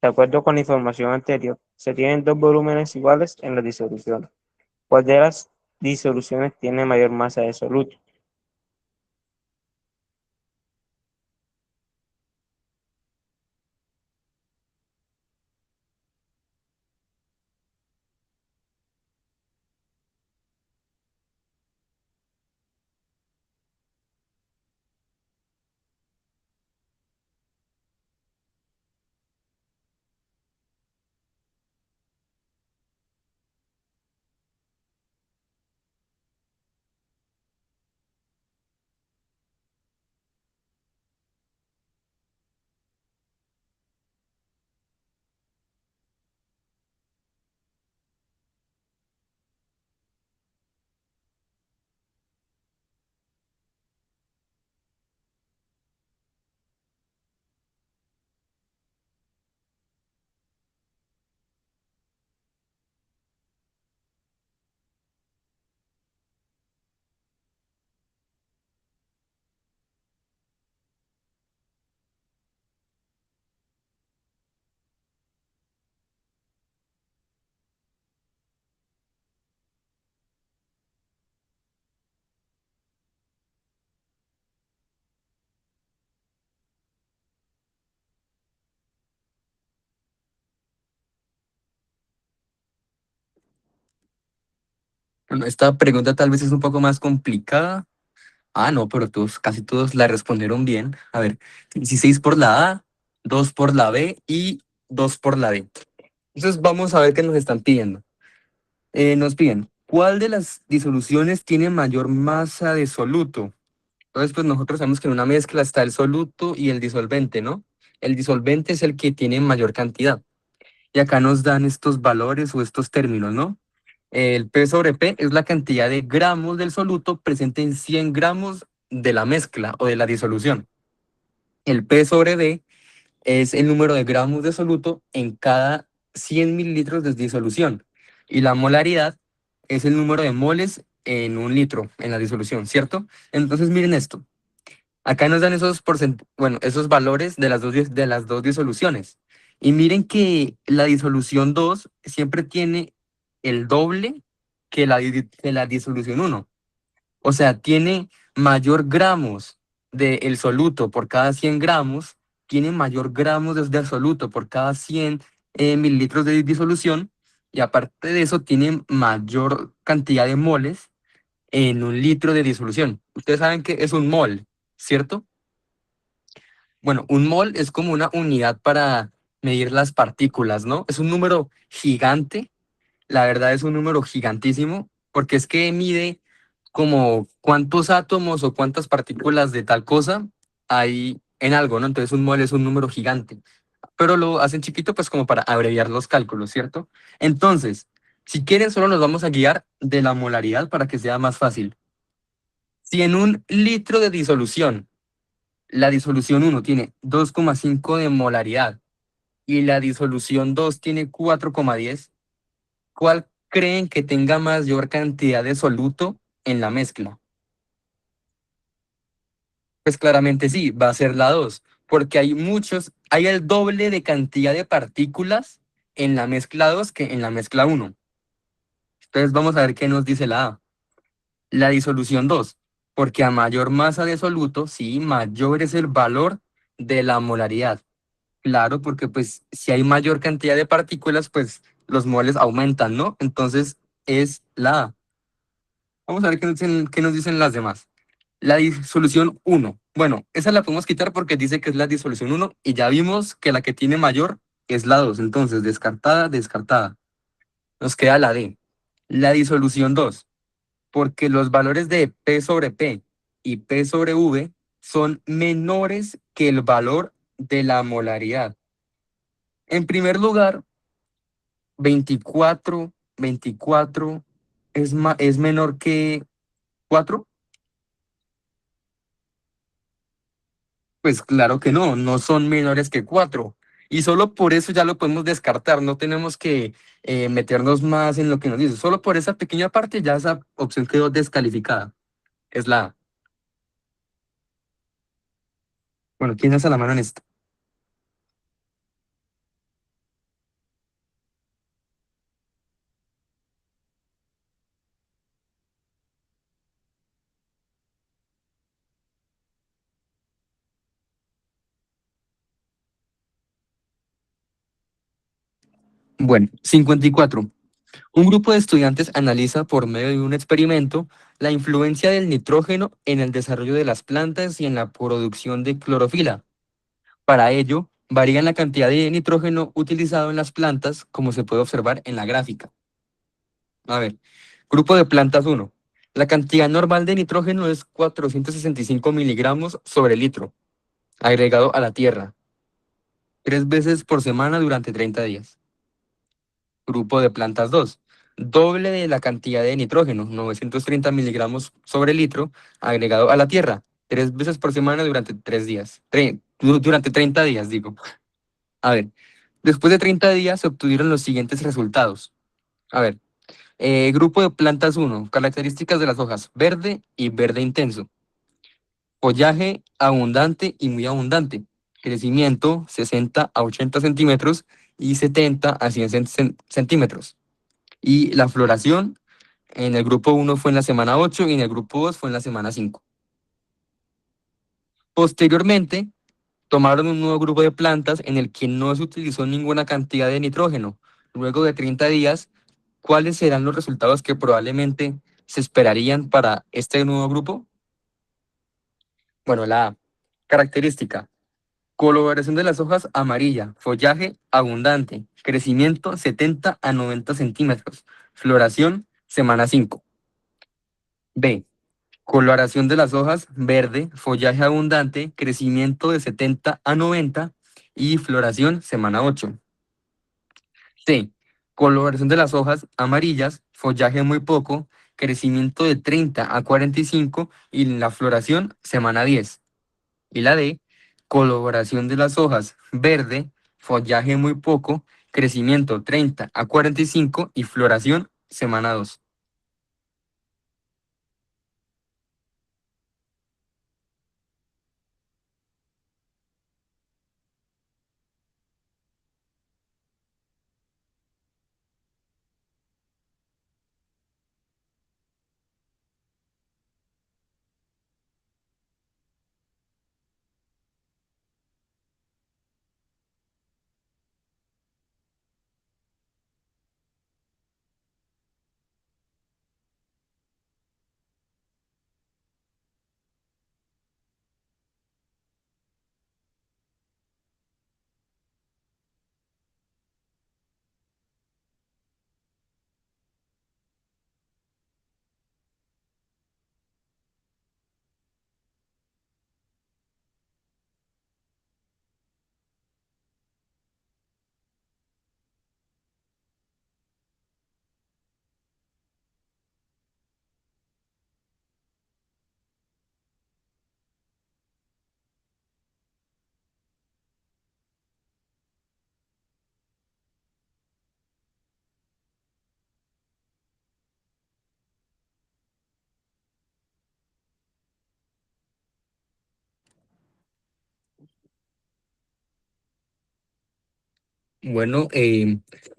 De acuerdo con la información anterior, se tienen dos volúmenes iguales en las disoluciones. ¿Cuál de las disoluciones tiene mayor masa de soluto? Bueno, esta pregunta tal vez es un poco más complicada. Ah, no, pero todos, casi todos la respondieron bien. A ver, 16 por la A, 2 por la B y 2 por la D. Entonces vamos a ver qué nos están pidiendo. Nos piden, ¿cuál de las disoluciones tiene mayor masa de soluto? Entonces, pues nosotros sabemos que en una mezcla está el soluto y el disolvente, ¿no? El disolvente es el que tiene mayor cantidad. Y acá nos dan estos valores o estos términos, ¿no? El P sobre P es la cantidad de gramos del soluto presente en 100 gramos de la mezcla o de la disolución. El P sobre D es el número de gramos de soluto en cada 100 mililitros de disolución. Y la molaridad es el número de moles en un litro en la disolución, ¿cierto? Entonces miren esto. Acá nos dan esos valores de las dos disoluciones. Y miren que la disolución 2 siempre tiene el doble que la disolución uno. O sea, tiene mayor gramos del soluto por cada 100 gramos, tiene mayor gramos de absoluto por cada 100 mililitros de disolución, y aparte de eso tiene mayor cantidad de moles en un litro de disolución. Ustedes saben que es un mol, ¿cierto? Bueno, un mol es como una unidad para medir las partículas, ¿no? Es un número gigante, la verdad es un número gigantísimo, porque es que mide como cuántos átomos o cuántas partículas de tal cosa hay en algo, ¿no? Entonces un mol es un número gigante, pero lo hacen chiquito pues como para abreviar los cálculos, ¿cierto? Entonces, si quieren, solo nos vamos a guiar de la molaridad para que sea más fácil. Si en un litro de disolución, la disolución uno tiene 2,5 de molaridad y la disolución 2 tiene 4,10, ¿cuál creen que tenga mayor cantidad de soluto en la mezcla? Pues claramente sí, va a ser la 2, porque hay el doble de cantidad de partículas en la mezcla 2 que en la mezcla uno. Entonces vamos a ver qué nos dice la A. La disolución 2, porque a mayor masa de soluto, sí, mayor es el valor de la molaridad. Claro, porque pues si hay mayor cantidad de partículas, pues los moles aumentan, ¿no? Entonces es la A. Vamos a ver qué nos dicen las demás. La disolución uno. Bueno, esa la podemos quitar porque dice que es la disolución uno y ya vimos que la que tiene mayor es la 2. Entonces, descartada, descartada. Nos queda la D. La disolución 2, porque los valores de P sobre P y P sobre V son menores que el valor de la molaridad. En primer lugar, 24 es menor que 4. Pues claro que no, no son menores que 4. Y solo por eso ya lo podemos descartar, no tenemos que meternos más en lo que nos dice. Solo por esa pequeña parte ya esa opción quedó descalificada. Es la A. Bueno, ¿quién hace la mano en esto? Bueno, 54. Un grupo de estudiantes analiza por medio de un experimento la influencia del nitrógeno en el desarrollo de las plantas y en la producción de clorofila. Para ello, varían la cantidad de nitrógeno utilizado en las plantas, como se puede observar en la gráfica. A ver, grupo de plantas uno. La cantidad normal de nitrógeno es 465 miligramos sobre litro, agregado a la tierra, 3 veces por semana durante 30 días. Grupo de plantas 2. Doble de la cantidad de nitrógeno, 930 miligramos sobre litro, agregado a la tierra, 3 veces por semana durante 3 días. Durante 30 días, digo. A ver, después de 30 días se obtuvieron los siguientes resultados. A ver, grupo de plantas uno. Características de las hojas: verde y verde intenso. Follaje abundante y muy abundante. Crecimiento 60 a 80 centímetros y 70 a 100 centímetros. Y la floración en el grupo uno fue en la semana 8 y en el grupo 2 fue en la semana 5. Posteriormente, tomaron un nuevo grupo de plantas en el que no se utilizó ninguna cantidad de nitrógeno. Luego de 30 días, ¿cuáles serán los resultados que probablemente se esperarían para este nuevo grupo? Bueno, la A. Característica: coloración de las hojas amarilla, follaje abundante, crecimiento 70 a 90 centímetros, floración semana 5. B. Coloración de las hojas verde, follaje abundante, crecimiento de 70 a 90 y floración semana 8. C. Coloración de las hojas amarillas, follaje muy poco, crecimiento de 30 a 45 y la floración semana 10. Y la D. Coloración de las hojas verde, follaje muy poco, crecimiento 30 a 45 y floración semana 2. Bueno,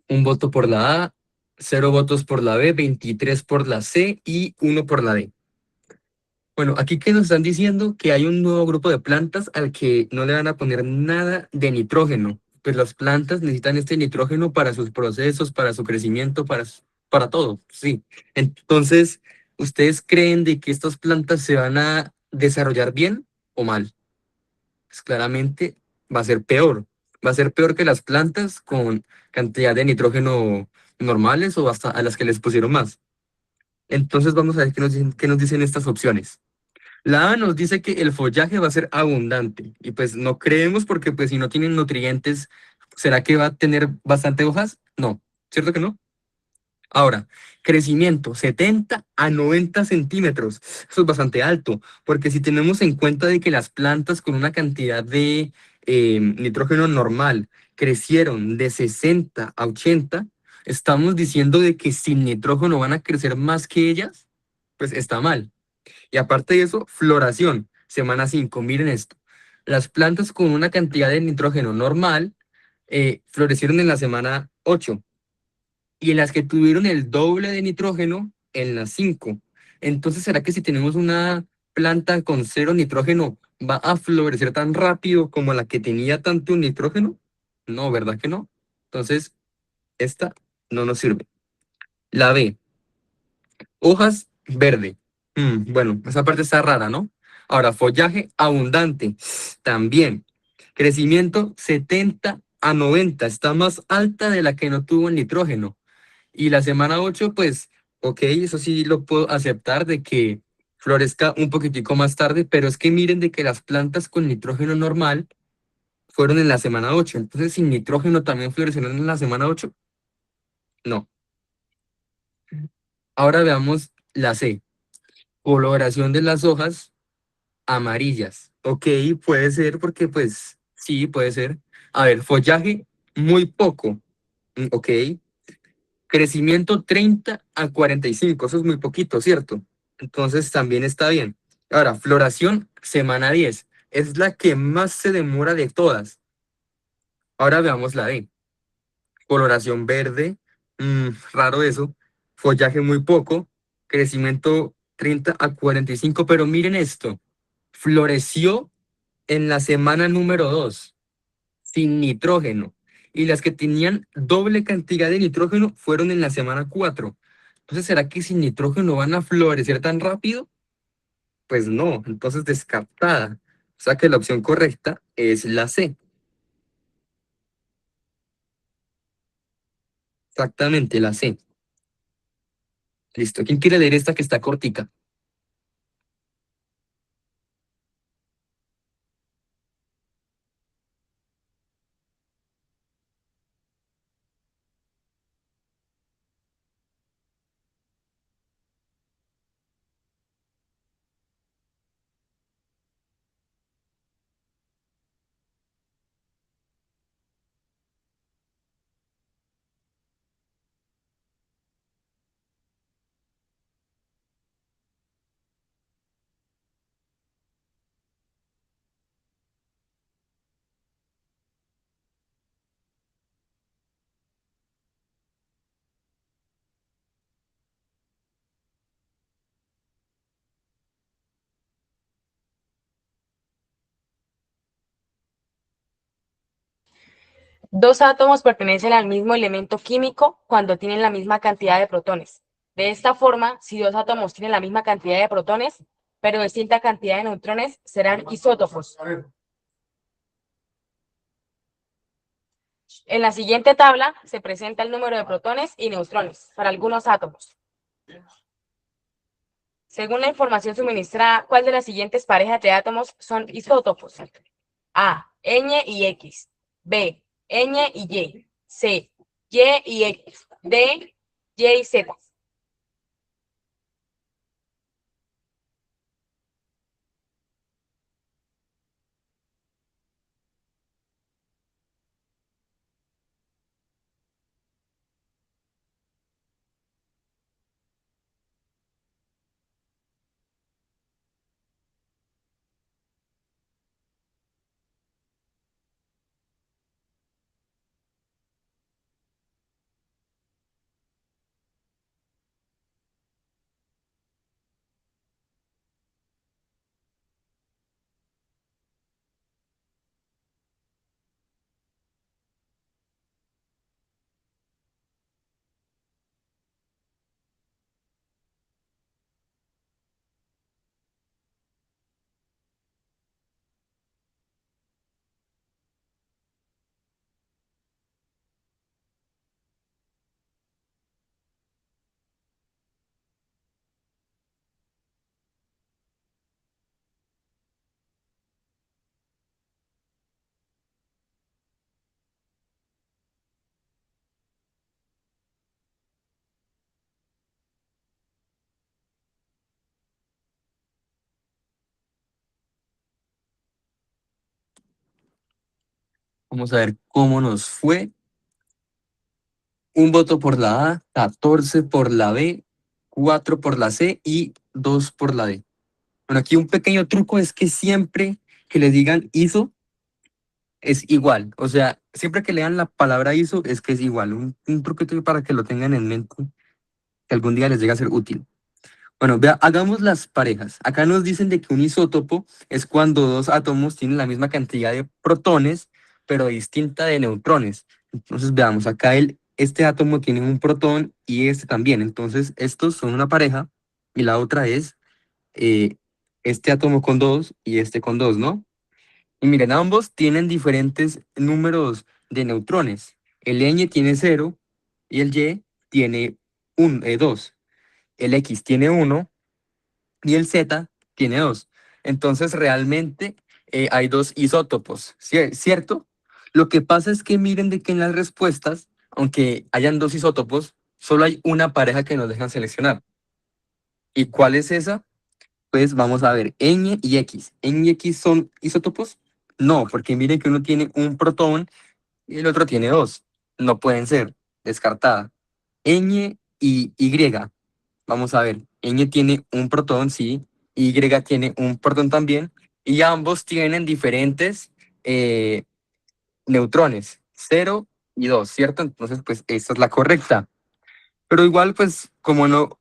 un voto por la A, 0 votos por la B, 23 por la C y 1 por la D. Bueno, aquí que nos están diciendo que hay un nuevo grupo de plantas al que no le van a poner nada de nitrógeno. Pues las plantas necesitan este nitrógeno para sus procesos, para su crecimiento, para todo, sí. Entonces, ¿ustedes creen de que estas plantas se van a desarrollar bien o mal? Pues claramente va a ser peor. Va a ser peor que las plantas con cantidad de nitrógeno normales o hasta a las que les pusieron más. Entonces vamos a ver qué nos dicen estas opciones. La A nos dice que el follaje va a ser abundante y pues no creemos porque pues si no tienen nutrientes, ¿será que va a tener bastante hojas? No, ¿cierto que no? Ahora, crecimiento 70 a 90 centímetros. Eso es bastante alto, porque si tenemos en cuenta de que las plantas con una cantidad de nitrógeno normal crecieron de 60 a 80, estamos diciendo de que sin nitrógeno van a crecer más que ellas, pues está mal. Y aparte de eso, floración, semana 5. Miren esto. Las plantas con una cantidad de nitrógeno normal florecieron en la semana 8 y en las que tuvieron el doble de nitrógeno en las 5. Entonces, ¿será que si tenemos una planta con 0 nitrógeno, va a florecer tan rápido como la que tenía tanto nitrógeno? No, ¿verdad que no? Entonces, esta no nos sirve. La B, hojas verde. Bueno, esa parte está rara, ¿no? Ahora, follaje abundante. También. Crecimiento 70 a 90. Está más alta de la que no tuvo el nitrógeno. Y la semana 8 pues, ok, eso sí lo puedo aceptar de que florezca un poquitico más tarde, pero es que miren de que las plantas con nitrógeno normal fueron en la semana 8. Entonces, sin nitrógeno también florecieron en la semana 8. No. Ahora veamos la C. Coloración de las hojas amarillas. Ok, puede ser porque pues sí, puede ser. A ver, follaje muy poco. Ok. Crecimiento 30 a 45, eso es muy poquito, ¿cierto? Entonces también está bien. Ahora, floración, semana 10, es la que más se demora de todas. Ahora veamos la D. Coloración verde, raro eso. Follaje muy poco, crecimiento 30 a 45, pero miren esto. Floreció en la semana número 2 sin nitrógeno. Y las que tenían doble cantidad de nitrógeno fueron en la semana 4. Entonces, ¿será que sin nitrógeno van a florecer tan rápido? Pues no, entonces descartada. O sea que la opción correcta es la C. Exactamente, la C. Listo. ¿Quién quiere leer esta que está cortica? Dos átomos pertenecen al mismo elemento químico cuando tienen la misma cantidad de protones. De esta forma, si dos átomos tienen la misma cantidad de protones, pero distinta cantidad de neutrones, serán isótopos. En la siguiente tabla se presenta el número de protones y neutrones para algunos átomos. Según la información suministrada, ¿cuál de las siguientes parejas de átomos son isótopos? A, N y X. B, N y Y. C, Y y X. D, Y y Z. Vamos a ver cómo nos fue. Un voto por la A, 14 por la B, 4 por la C y 2 por la D. Bueno, aquí un pequeño truco es que siempre que le digan ISO es igual. O sea, siempre que lean la palabra ISO es que es igual. Un truquito para que lo tengan en mente, que algún día les llegue a ser útil. Bueno, vea, hagamos las parejas. Acá nos dicen de que un isótopo es cuando dos átomos tienen la misma cantidad de protones, pero distinta de neutrones. Entonces, veamos, acá este átomo tiene un protón y este también. Entonces, estos son una pareja y la otra es eh, este átomo con dos y este con dos, ¿no? Y miren, ambos tienen diferentes números de neutrones. El N tiene 0 y el Y tiene 2. El X tiene 1 y el Z tiene 2. Entonces, realmente hay dos isótopos, ¿cierto? Lo que pasa es que miren de que en las respuestas, aunque hayan dos isótopos, solo hay una pareja que nos dejan seleccionar. ¿Y cuál es esa? Pues vamos a ver, N y X. ¿N y X son isótopos? No, porque miren que uno tiene un protón y el otro tiene dos. No pueden ser, descartada. N y Y. Vamos a ver, N tiene un protón, sí, Y tiene un protón también, y ambos tienen diferentes eh, neutrones, 0 y 2, ¿cierto? Entonces, pues esta es la correcta. Pero igual, pues, como no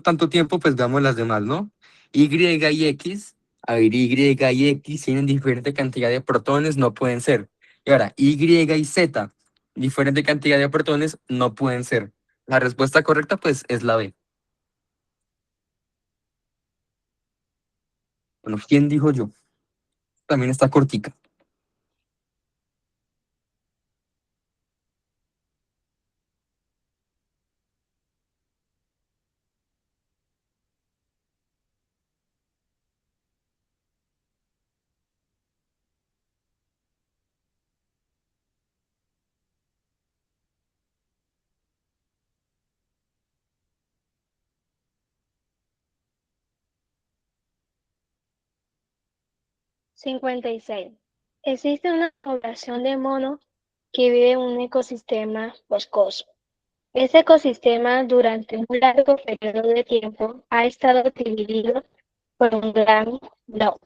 tanto tiempo, pues veamos las demás, ¿no? Y y X, a ver, Y y X tienen diferente cantidad de protones, no pueden ser. Y ahora, Y y Z, diferente cantidad de protones, no pueden ser. La respuesta correcta, pues, es la B. Bueno, ¿quién dijo yo? También está cortica. #56. Existe una población de monos que vive en un ecosistema boscoso. Este ecosistema durante un largo periodo de tiempo ha estado dividido por un gran no,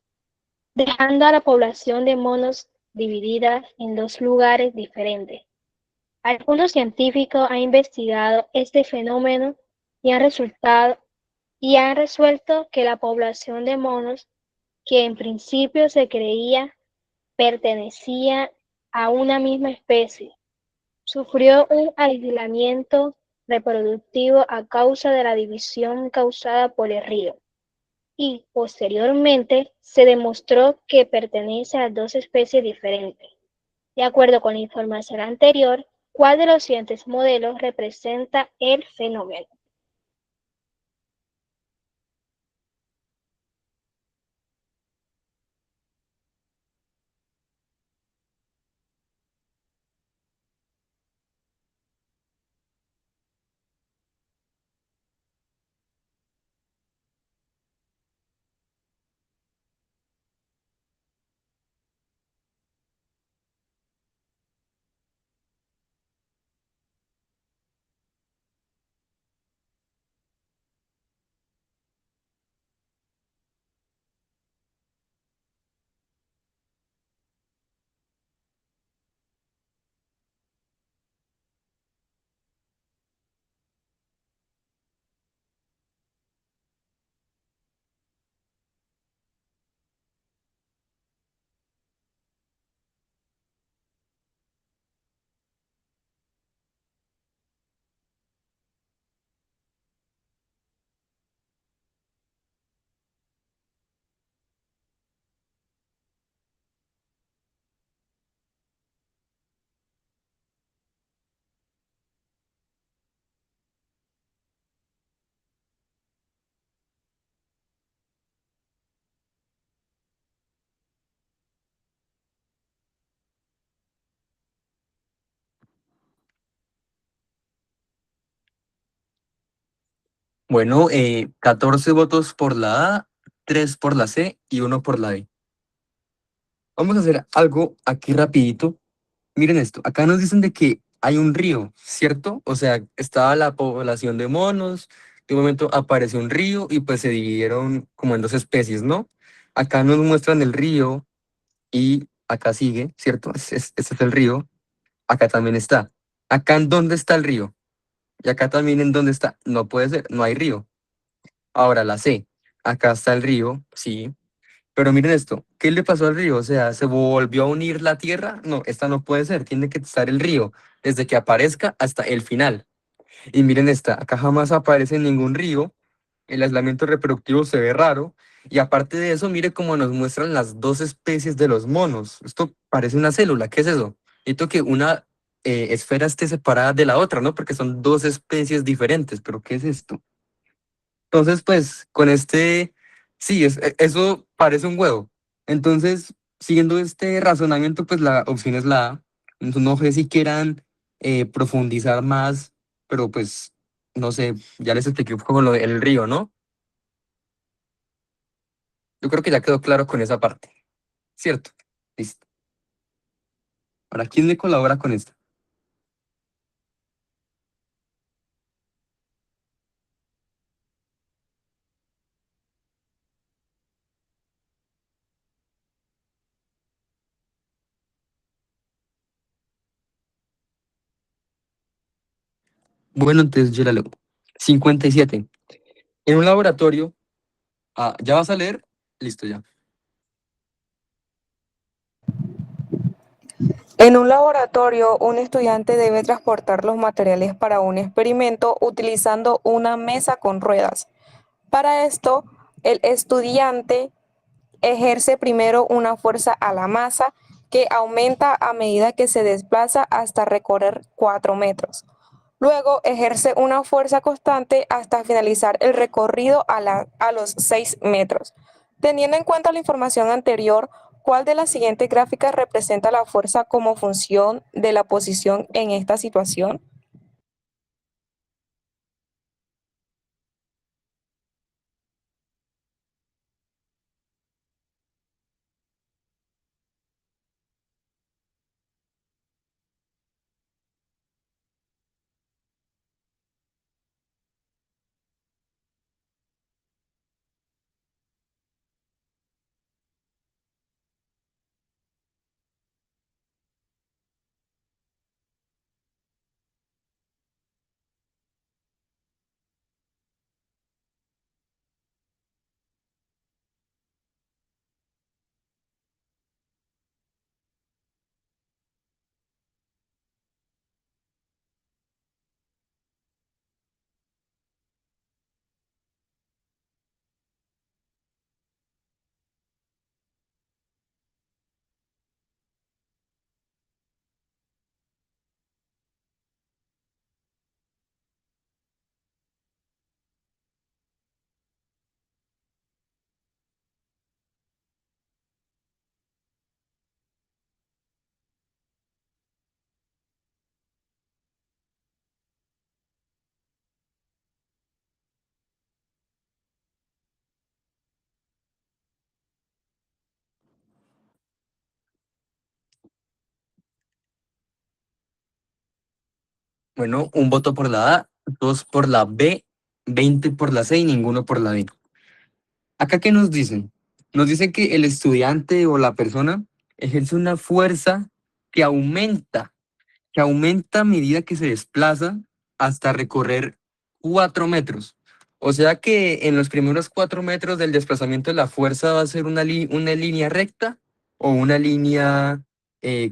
dejando a la población de monos dividida en dos lugares diferentes. Algunos científicos han investigado este fenómeno y han resuelto que la población de monos, que en principio se creía pertenecía a una misma especie, sufrió un aislamiento reproductivo a causa de la división causada por el río, y posteriormente se demostró que pertenece a dos especies diferentes. De acuerdo con la información anterior, ¿cuál de los siguientes modelos representa el fenómeno? Bueno, 14 votos por la A, 3 por la C y 1 por la D. Vamos a hacer algo aquí rapidito. Miren esto, acá nos dicen de que hay un río, ¿cierto? O sea, estaba la población de monos, de un momento apareció un río y pues se dividieron como en dos especies, ¿no? Acá nos muestran el río y acá sigue, ¿cierto? Este es el río, acá también está. Acá en dónde está el río y acá también en dónde está. No puede ser, no hay río. Ahora la C, acá está el río, sí. Pero miren esto, ¿qué le pasó al río? O sea, ¿se volvió a unir la tierra? No, esta no puede ser, tiene que estar el río desde que aparezca hasta el final. Y miren esta, acá jamás aparece ningún río, el aislamiento reproductivo se ve raro, y aparte de eso, mire cómo nos muestran las dos especies de los monos. Esto parece una célula, ¿qué es eso? Necesito que una esfera esté separada de la otra, ¿no? Porque son dos especies diferentes, pero ¿qué es esto? Entonces, pues, con este, sí, eso parece un huevo. Entonces, siguiendo este razonamiento, pues la opción es la A. Entonces, no sé si quieran profundizar más, pero pues, no sé, ya les expliqué un poco lo del río, ¿no? Yo creo que ya quedó claro con esa parte, ¿cierto? Listo. Ahora, ¿quién me colabora con esto? Bueno, entonces yo la leo. 57. En un laboratorio, ¿ya vas a leer? Listo, ya. En un laboratorio, un estudiante debe transportar los materiales para un experimento utilizando una mesa con ruedas. Para esto, el estudiante ejerce primero una fuerza a la masa que aumenta a medida que se desplaza hasta recorrer 4 metros. Luego ejerce una fuerza constante hasta finalizar el recorrido a los 6 metros. Teniendo en cuenta la información anterior, ¿cuál de las siguientes gráficas representa la fuerza como función de la posición en esta situación? Bueno, un voto por la A, dos por la B, 20 por la C y ninguno por la D. ¿Acá qué nos dicen? Nos dicen que el estudiante o la persona ejerce una fuerza que aumenta, que aumenta a medida que se desplaza hasta recorrer 4 metros. O sea que en los primeros 4 metros del desplazamiento la fuerza va a ser una línea recta o una línea,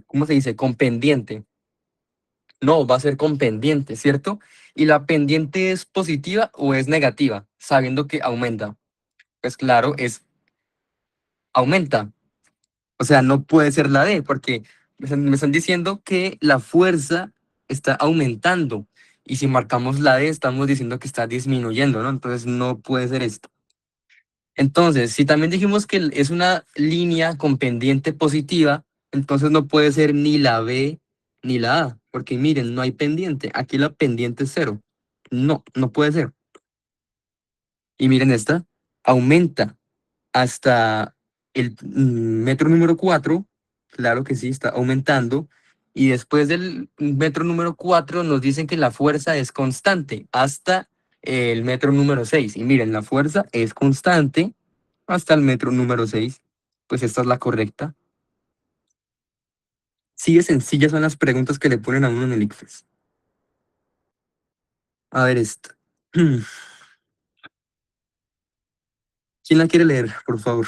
¿cómo se dice? Con pendiente. No, va a ser con pendiente, ¿cierto? ¿Y la pendiente es positiva o es negativa? Sabiendo que aumenta. Pues claro, aumenta. O sea, no puede ser la D, porque me están diciendo que la fuerza está aumentando. Y si marcamos la D, estamos diciendo que está disminuyendo, ¿no? Entonces no puede ser esto. Entonces, si también dijimos que es una línea con pendiente positiva, entonces no puede ser ni la B ni la A, porque miren, no hay pendiente. Aquí la pendiente es cero. No, no puede ser. Y miren esta, aumenta hasta el metro número 4, claro que sí, está aumentando, Y después del metro número 4 nos dicen que la fuerza es constante hasta el metro número 6. Y miren, la fuerza es constante hasta el metro número 6. Pues esta es la correcta. Sí, de sencillas son las preguntas que le ponen a uno en el ICFES. A ver esto. ¿Quién la quiere leer, por favor?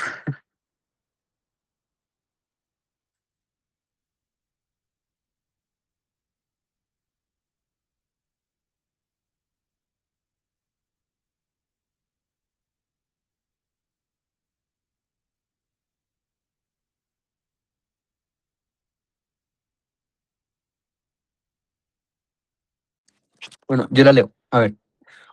Bueno, yo la leo. A ver.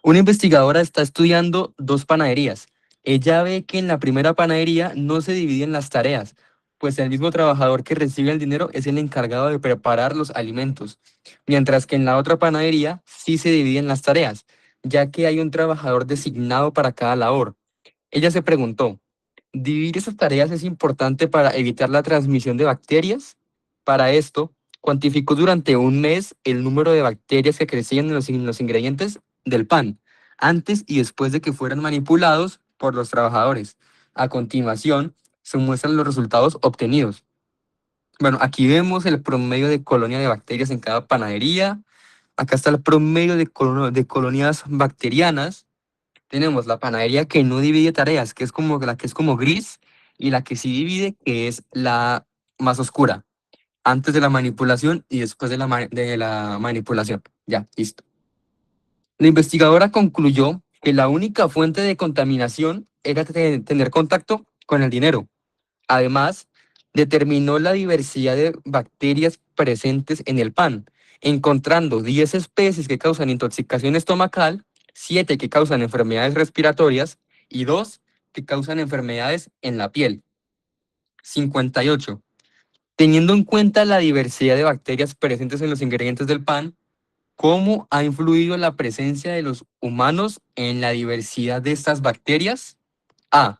Una investigadora está estudiando dos panaderías. Ella ve que en la primera panadería no se dividen las tareas, pues el mismo trabajador que recibe el dinero es el encargado de preparar los alimentos, mientras que en la otra panadería sí se dividen las tareas, ya que hay un trabajador designado para cada labor. Ella se preguntó, ¿dividir esas tareas es importante para evitar la transmisión de bacterias? Para esto, cuantificó durante un mes el número de bacterias que crecían en los ingredientes del pan, antes y después de que fueran manipulados por los trabajadores. A continuación, se muestran los resultados obtenidos. Bueno, aquí vemos el promedio de colonia de bacterias en cada panadería. Acá está el promedio de colonias bacterianas. Tenemos la panadería que no divide tareas, que es como la que es como gris, y la que sí divide, que es la más oscura, antes de la manipulación y después de la manipulación. Ya, listo. La investigadora concluyó que la única fuente de contaminación era tener contacto con el dinero. Además, determinó la diversidad de bacterias presentes en el pan, encontrando 10 especies que causan intoxicación estomacal, 7 que causan enfermedades respiratorias y 2 que causan enfermedades en la piel. 58. Teniendo en cuenta la diversidad de bacterias presentes en los ingredientes del pan, ¿cómo ha influido la presencia de los humanos en la diversidad de estas bacterias? A.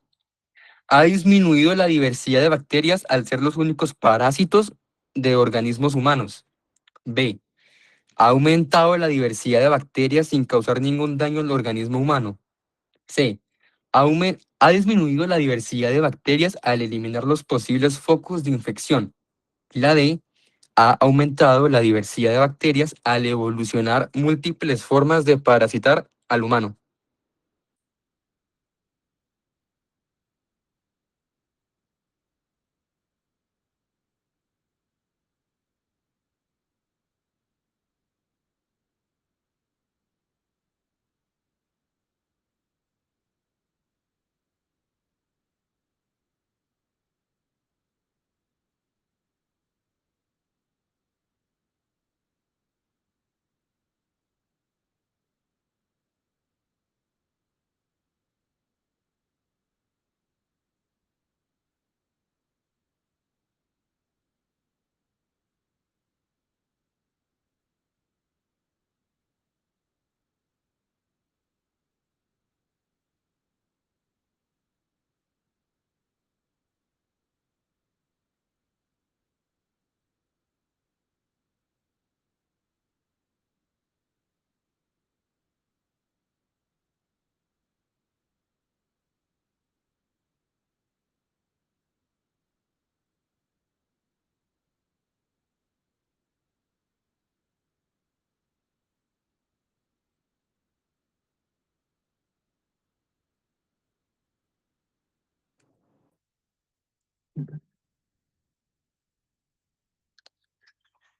Ha disminuido la diversidad de bacterias al ser los únicos parásitos de organismos humanos. B. Ha aumentado la diversidad de bacterias sin causar ningún daño al organismo humano. C. Ha disminuido la diversidad de bacterias al eliminar los posibles focos de infección. La D. Ha aumentado la diversidad de bacterias al evolucionar múltiples formas de parasitar al humano.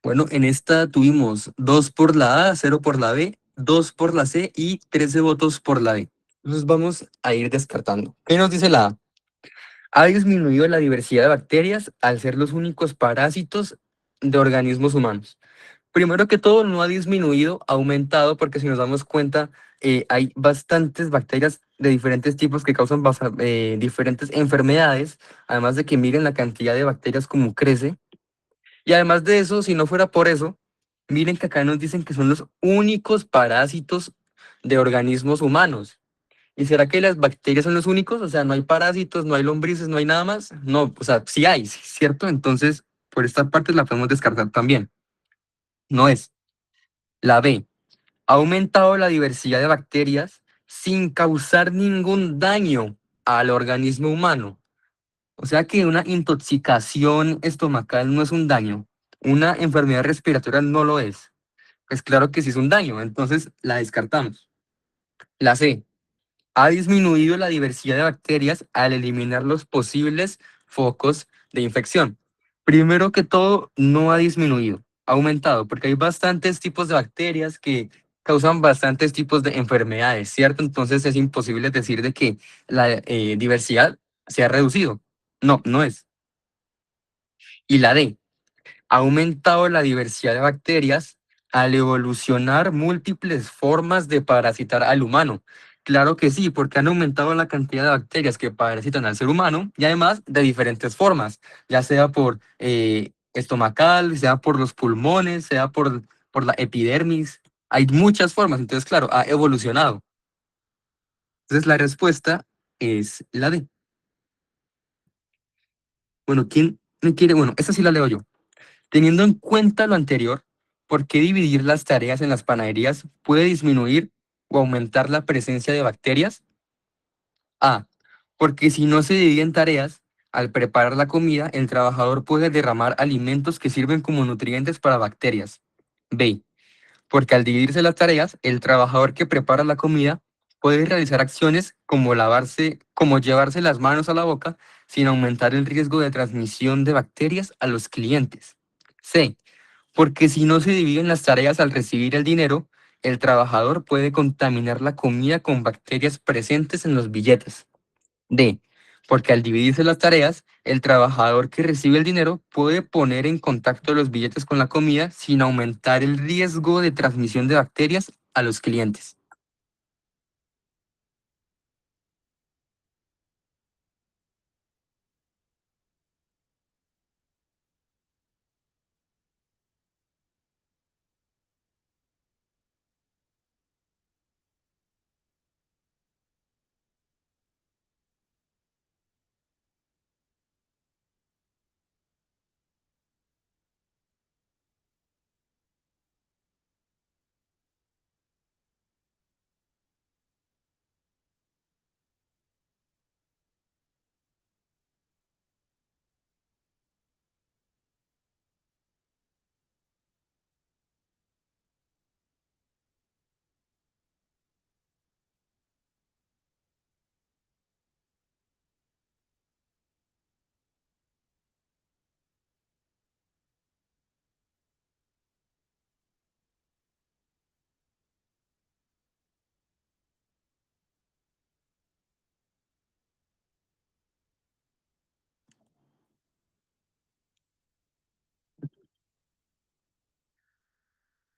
Bueno, en esta tuvimos 2 por la A, 0 por la B, 2 por la C y 13 votos por la D. Entonces vamos a ir descartando. ¿Qué nos dice la A? Ha disminuido la diversidad de bacterias al ser los únicos parásitos de organismos humanos. Primero que todo, no ha disminuido, ha aumentado, porque si nos damos cuenta, hay bastantes bacterias de diferentes tipos que causan diferentes enfermedades, además de que miren la cantidad de bacterias como crece. Y además de eso, si no fuera por eso, miren que acá nos dicen que son los únicos parásitos de organismos humanos. ¿Y será que las bacterias son los únicos? O sea, no hay parásitos, no hay lombrices, no hay nada más. No, o sea, sí hay, ¿cierto? Entonces, por esta parte la podemos descartar también. No es. La B, ha aumentado la diversidad de bacterias sin causar ningún daño al organismo humano. O sea que una intoxicación estomacal no es un daño. Una enfermedad respiratoria no lo es. Pues claro que sí es un daño, entonces la descartamos. La C, ha disminuido la diversidad de bacterias al eliminar los posibles focos de infección. Primero que todo, no ha disminuido, ha aumentado, porque hay bastantes tipos de bacterias que causan bastantes tipos de enfermedades, ¿cierto? Entonces es imposible decir de que la diversidad se ha reducido. No, no es. Y la D, ha aumentado la diversidad de bacterias al evolucionar múltiples formas de parasitar al humano. Claro que sí, porque han aumentado la cantidad de bacterias que parasitan al ser humano y además de diferentes formas, ya sea por estomacal, sea por los pulmones, sea por la epidermis. Hay muchas formas, entonces claro, ha evolucionado. Entonces la respuesta es la D. Bueno, ¿quién me quiere? Bueno, esta sí la leo yo. Teniendo en cuenta lo anterior, ¿por qué dividir las tareas en las panaderías puede disminuir o aumentar la presencia de bacterias? A. Porque si no se dividen tareas, al preparar la comida, el trabajador puede derramar alimentos que sirven como nutrientes para bacterias. B. Porque al dividirse las tareas, el trabajador que prepara la comida puede realizar acciones como lavarse, como llevarse las manos a la boca sin aumentar el riesgo de transmisión de bacterias a los clientes. C. Porque si no se dividen las tareas al recibir el dinero, el trabajador puede contaminar la comida con bacterias presentes en los billetes. D. Porque al dividirse las tareas, el trabajador que recibe el dinero puede poner en contacto los billetes con la comida sin aumentar el riesgo de transmisión de bacterias a los clientes.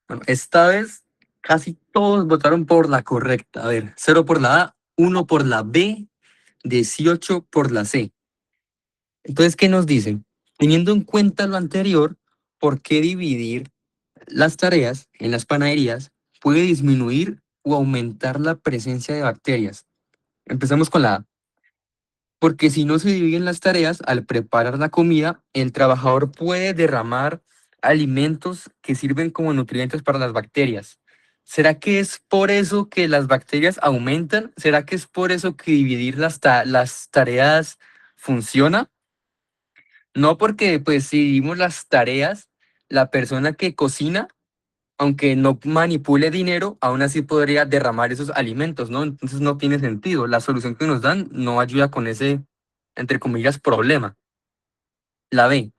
Bueno, esta vez casi todos votaron por la correcta. A ver, 0 por la A, 1 por la B, 18 por la C. Entonces, ¿qué nos dicen? Teniendo en cuenta lo anterior, ¿por qué dividir las tareas en las panaderías puede disminuir o aumentar la presencia de bacterias? Empezamos con la A. Porque si no se dividen las tareas, al preparar la comida, el trabajador puede derramar alimentos que sirven como nutrientes para las bacterias. ¿Será que es por eso que las bacterias aumentan? ¿Será que es por eso que dividir las tareas funciona? No, porque pues si dividimos las tareas, la persona que cocina, aunque no manipule dinero, aún así podría derramar esos alimentos, ¿no? Entonces no tiene sentido. La solución que nos dan no ayuda con ese, entre comillas, problema. La B,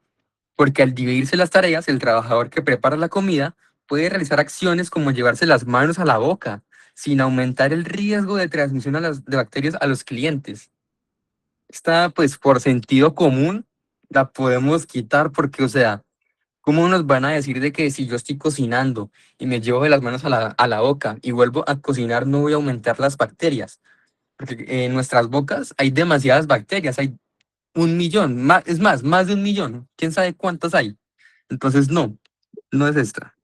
porque al dividirse las tareas, el trabajador que prepara la comida puede realizar acciones como llevarse las manos a la boca, sin aumentar el riesgo de transmisión de bacterias a los clientes. Esta, pues, por sentido común, la podemos quitar porque, o sea, ¿cómo nos van a decir de que si yo estoy cocinando y me llevo de las manos a la boca y vuelvo a cocinar no voy a aumentar las bacterias? Porque en nuestras bocas hay demasiadas bacterias, hay 1 millón, es más de 1 millón, quién sabe cuántas hay. Entonces no, no es esta.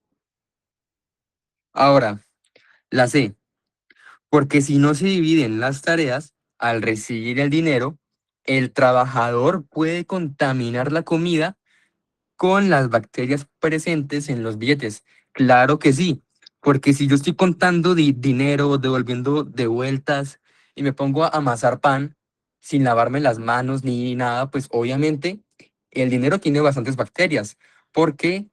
Ahora, la C, porque si no se dividen las tareas, al recibir el dinero, el trabajador puede contaminar la comida con las bacterias presentes en los billetes. Claro que sí, porque si yo estoy contando dinero, devolviendo de vueltas y me pongo a amasar pan sin lavarme las manos ni nada, pues obviamente el dinero tiene bastantes bacterias, porque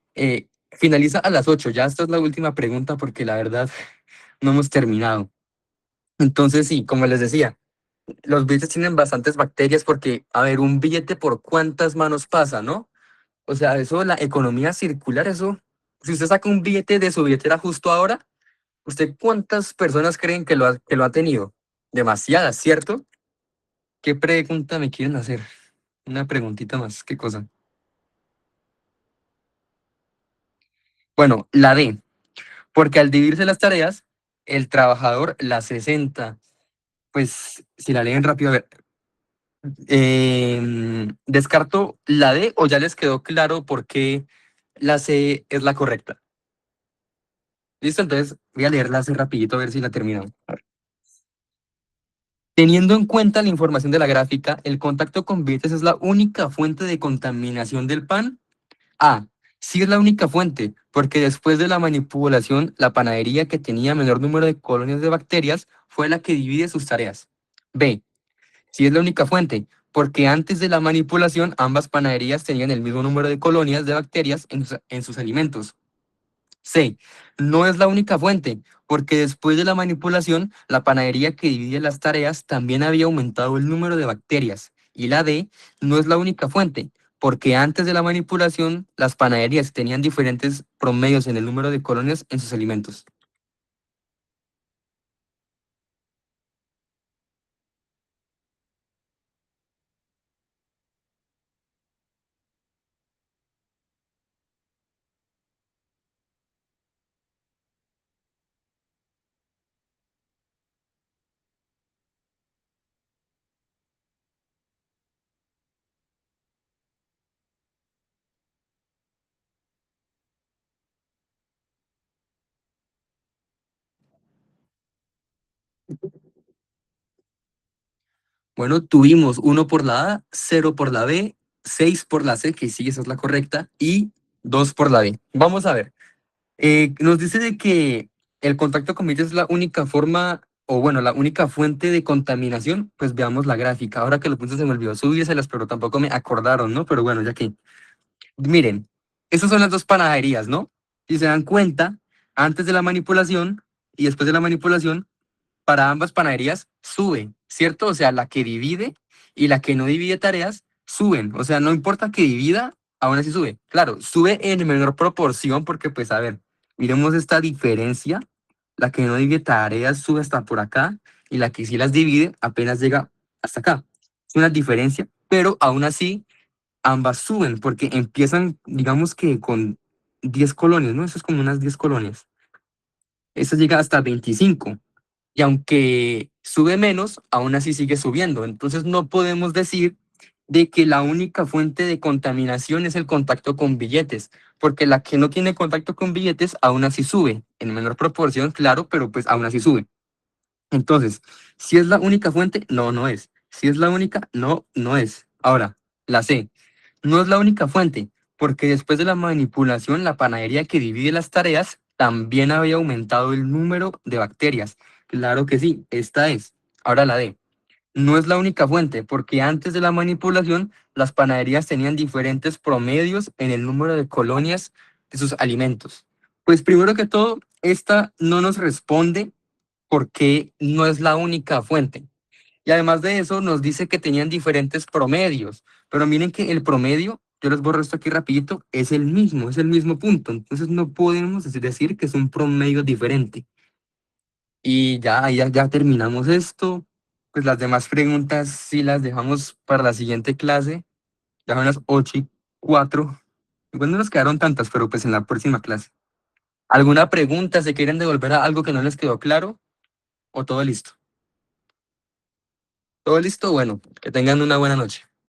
finaliza a las 8. Ya esta es la última pregunta porque la verdad no hemos terminado. Entonces sí, como les decía, los billetes tienen bastantes bacterias porque, a ver, un billete por cuántas manos pasa, ¿no? O sea, eso, la economía circular, eso, si usted saca un billete de su billetera justo ahora, ¿usted cuántas personas creen que lo ha tenido? Demasiadas, ¿cierto? ¿Qué pregunta me quieren hacer? Una preguntita más, ¿qué cosa? Bueno, la D, porque al dividirse las tareas, el trabajador las 60. Pues, si la leen rápido, a ver, descarto la D o ya les quedó claro por qué la C es la correcta. Listo, entonces voy a leerla así rapidito a ver si la terminamos. A ver. Teniendo en cuenta la información de la gráfica, el contacto con billetes es la única fuente de contaminación del pan. A. Sí es la única fuente, porque después de la manipulación, la panadería que tenía menor número de colonias de bacterias fue la que divide sus tareas. B. Sí es la única fuente, porque antes de la manipulación, ambas panaderías tenían el mismo número de colonias de bacterias en sus alimentos. C. No es la única fuente, porque después de la manipulación, la panadería que divide las tareas también había aumentado el número de bacterias. Y la D. No es la única fuente, porque antes de la manipulación, las panaderías tenían diferentes promedios en el número de colonias en sus alimentos. Bueno, tuvimos 1 por la A, 0 por la B, 6 por la C, que sí, esa es la correcta, y 2 por la D. Vamos a ver. Nos dice de que el contacto con vidrio es la única forma, o bueno, la única fuente de contaminación. Pues veamos la gráfica. Ahora que lo puse se me olvidó subírselas, pero tampoco me acordaron, ¿no? Pero bueno, ya que. Miren, esas son las dos panaderías, ¿no? Si se dan cuenta, antes de la manipulación y después de la manipulación, para ambas panaderías sube, ¿cierto? O sea, la que divide y la que no divide tareas suben. O sea, no importa que divida, aún así sube. Claro, sube en menor proporción porque, pues, a ver, miremos esta diferencia. La que no divide tareas sube hasta por acá y la que sí las divide apenas llega hasta acá. Es una diferencia, pero aún así ambas suben porque empiezan, digamos que con 10 colonias, ¿no? Eso es como unas 10 colonias. Esta llega hasta 25 y aunque sube menos, aún así sigue subiendo. Entonces no podemos decir de que la única fuente de contaminación es el contacto con billetes, porque la que no tiene contacto con billetes aún así sube, en menor proporción, claro, pero pues aún así sube. Entonces, si es la única fuente, no, no es. Si es la única, no, no es. Ahora, la C. No es la única fuente, porque después de la manipulación, la panadería que divide las tareas también había aumentado el número de bacterias. Claro que sí, esta es. Ahora la D. No es la única fuente, porque antes de la manipulación, las panaderías tenían diferentes promedios en el número de colonias de sus alimentos. Pues primero que todo, esta no nos responde porque no es la única fuente. Y además de eso, nos dice que tenían diferentes promedios. Pero miren que el promedio, yo les borro esto aquí rapidito, es el mismo punto. Entonces no podemos decir que es un promedio diferente. Y ya terminamos esto. Pues las demás preguntas sí las dejamos para la siguiente clase. Ya son las 8:04. Igual no nos quedaron tantas, pero pues en la próxima clase. ¿Alguna pregunta? ¿Se quieren devolver a algo que no les quedó claro? ¿O todo listo? ¿Todo listo? Bueno, que tengan una buena noche.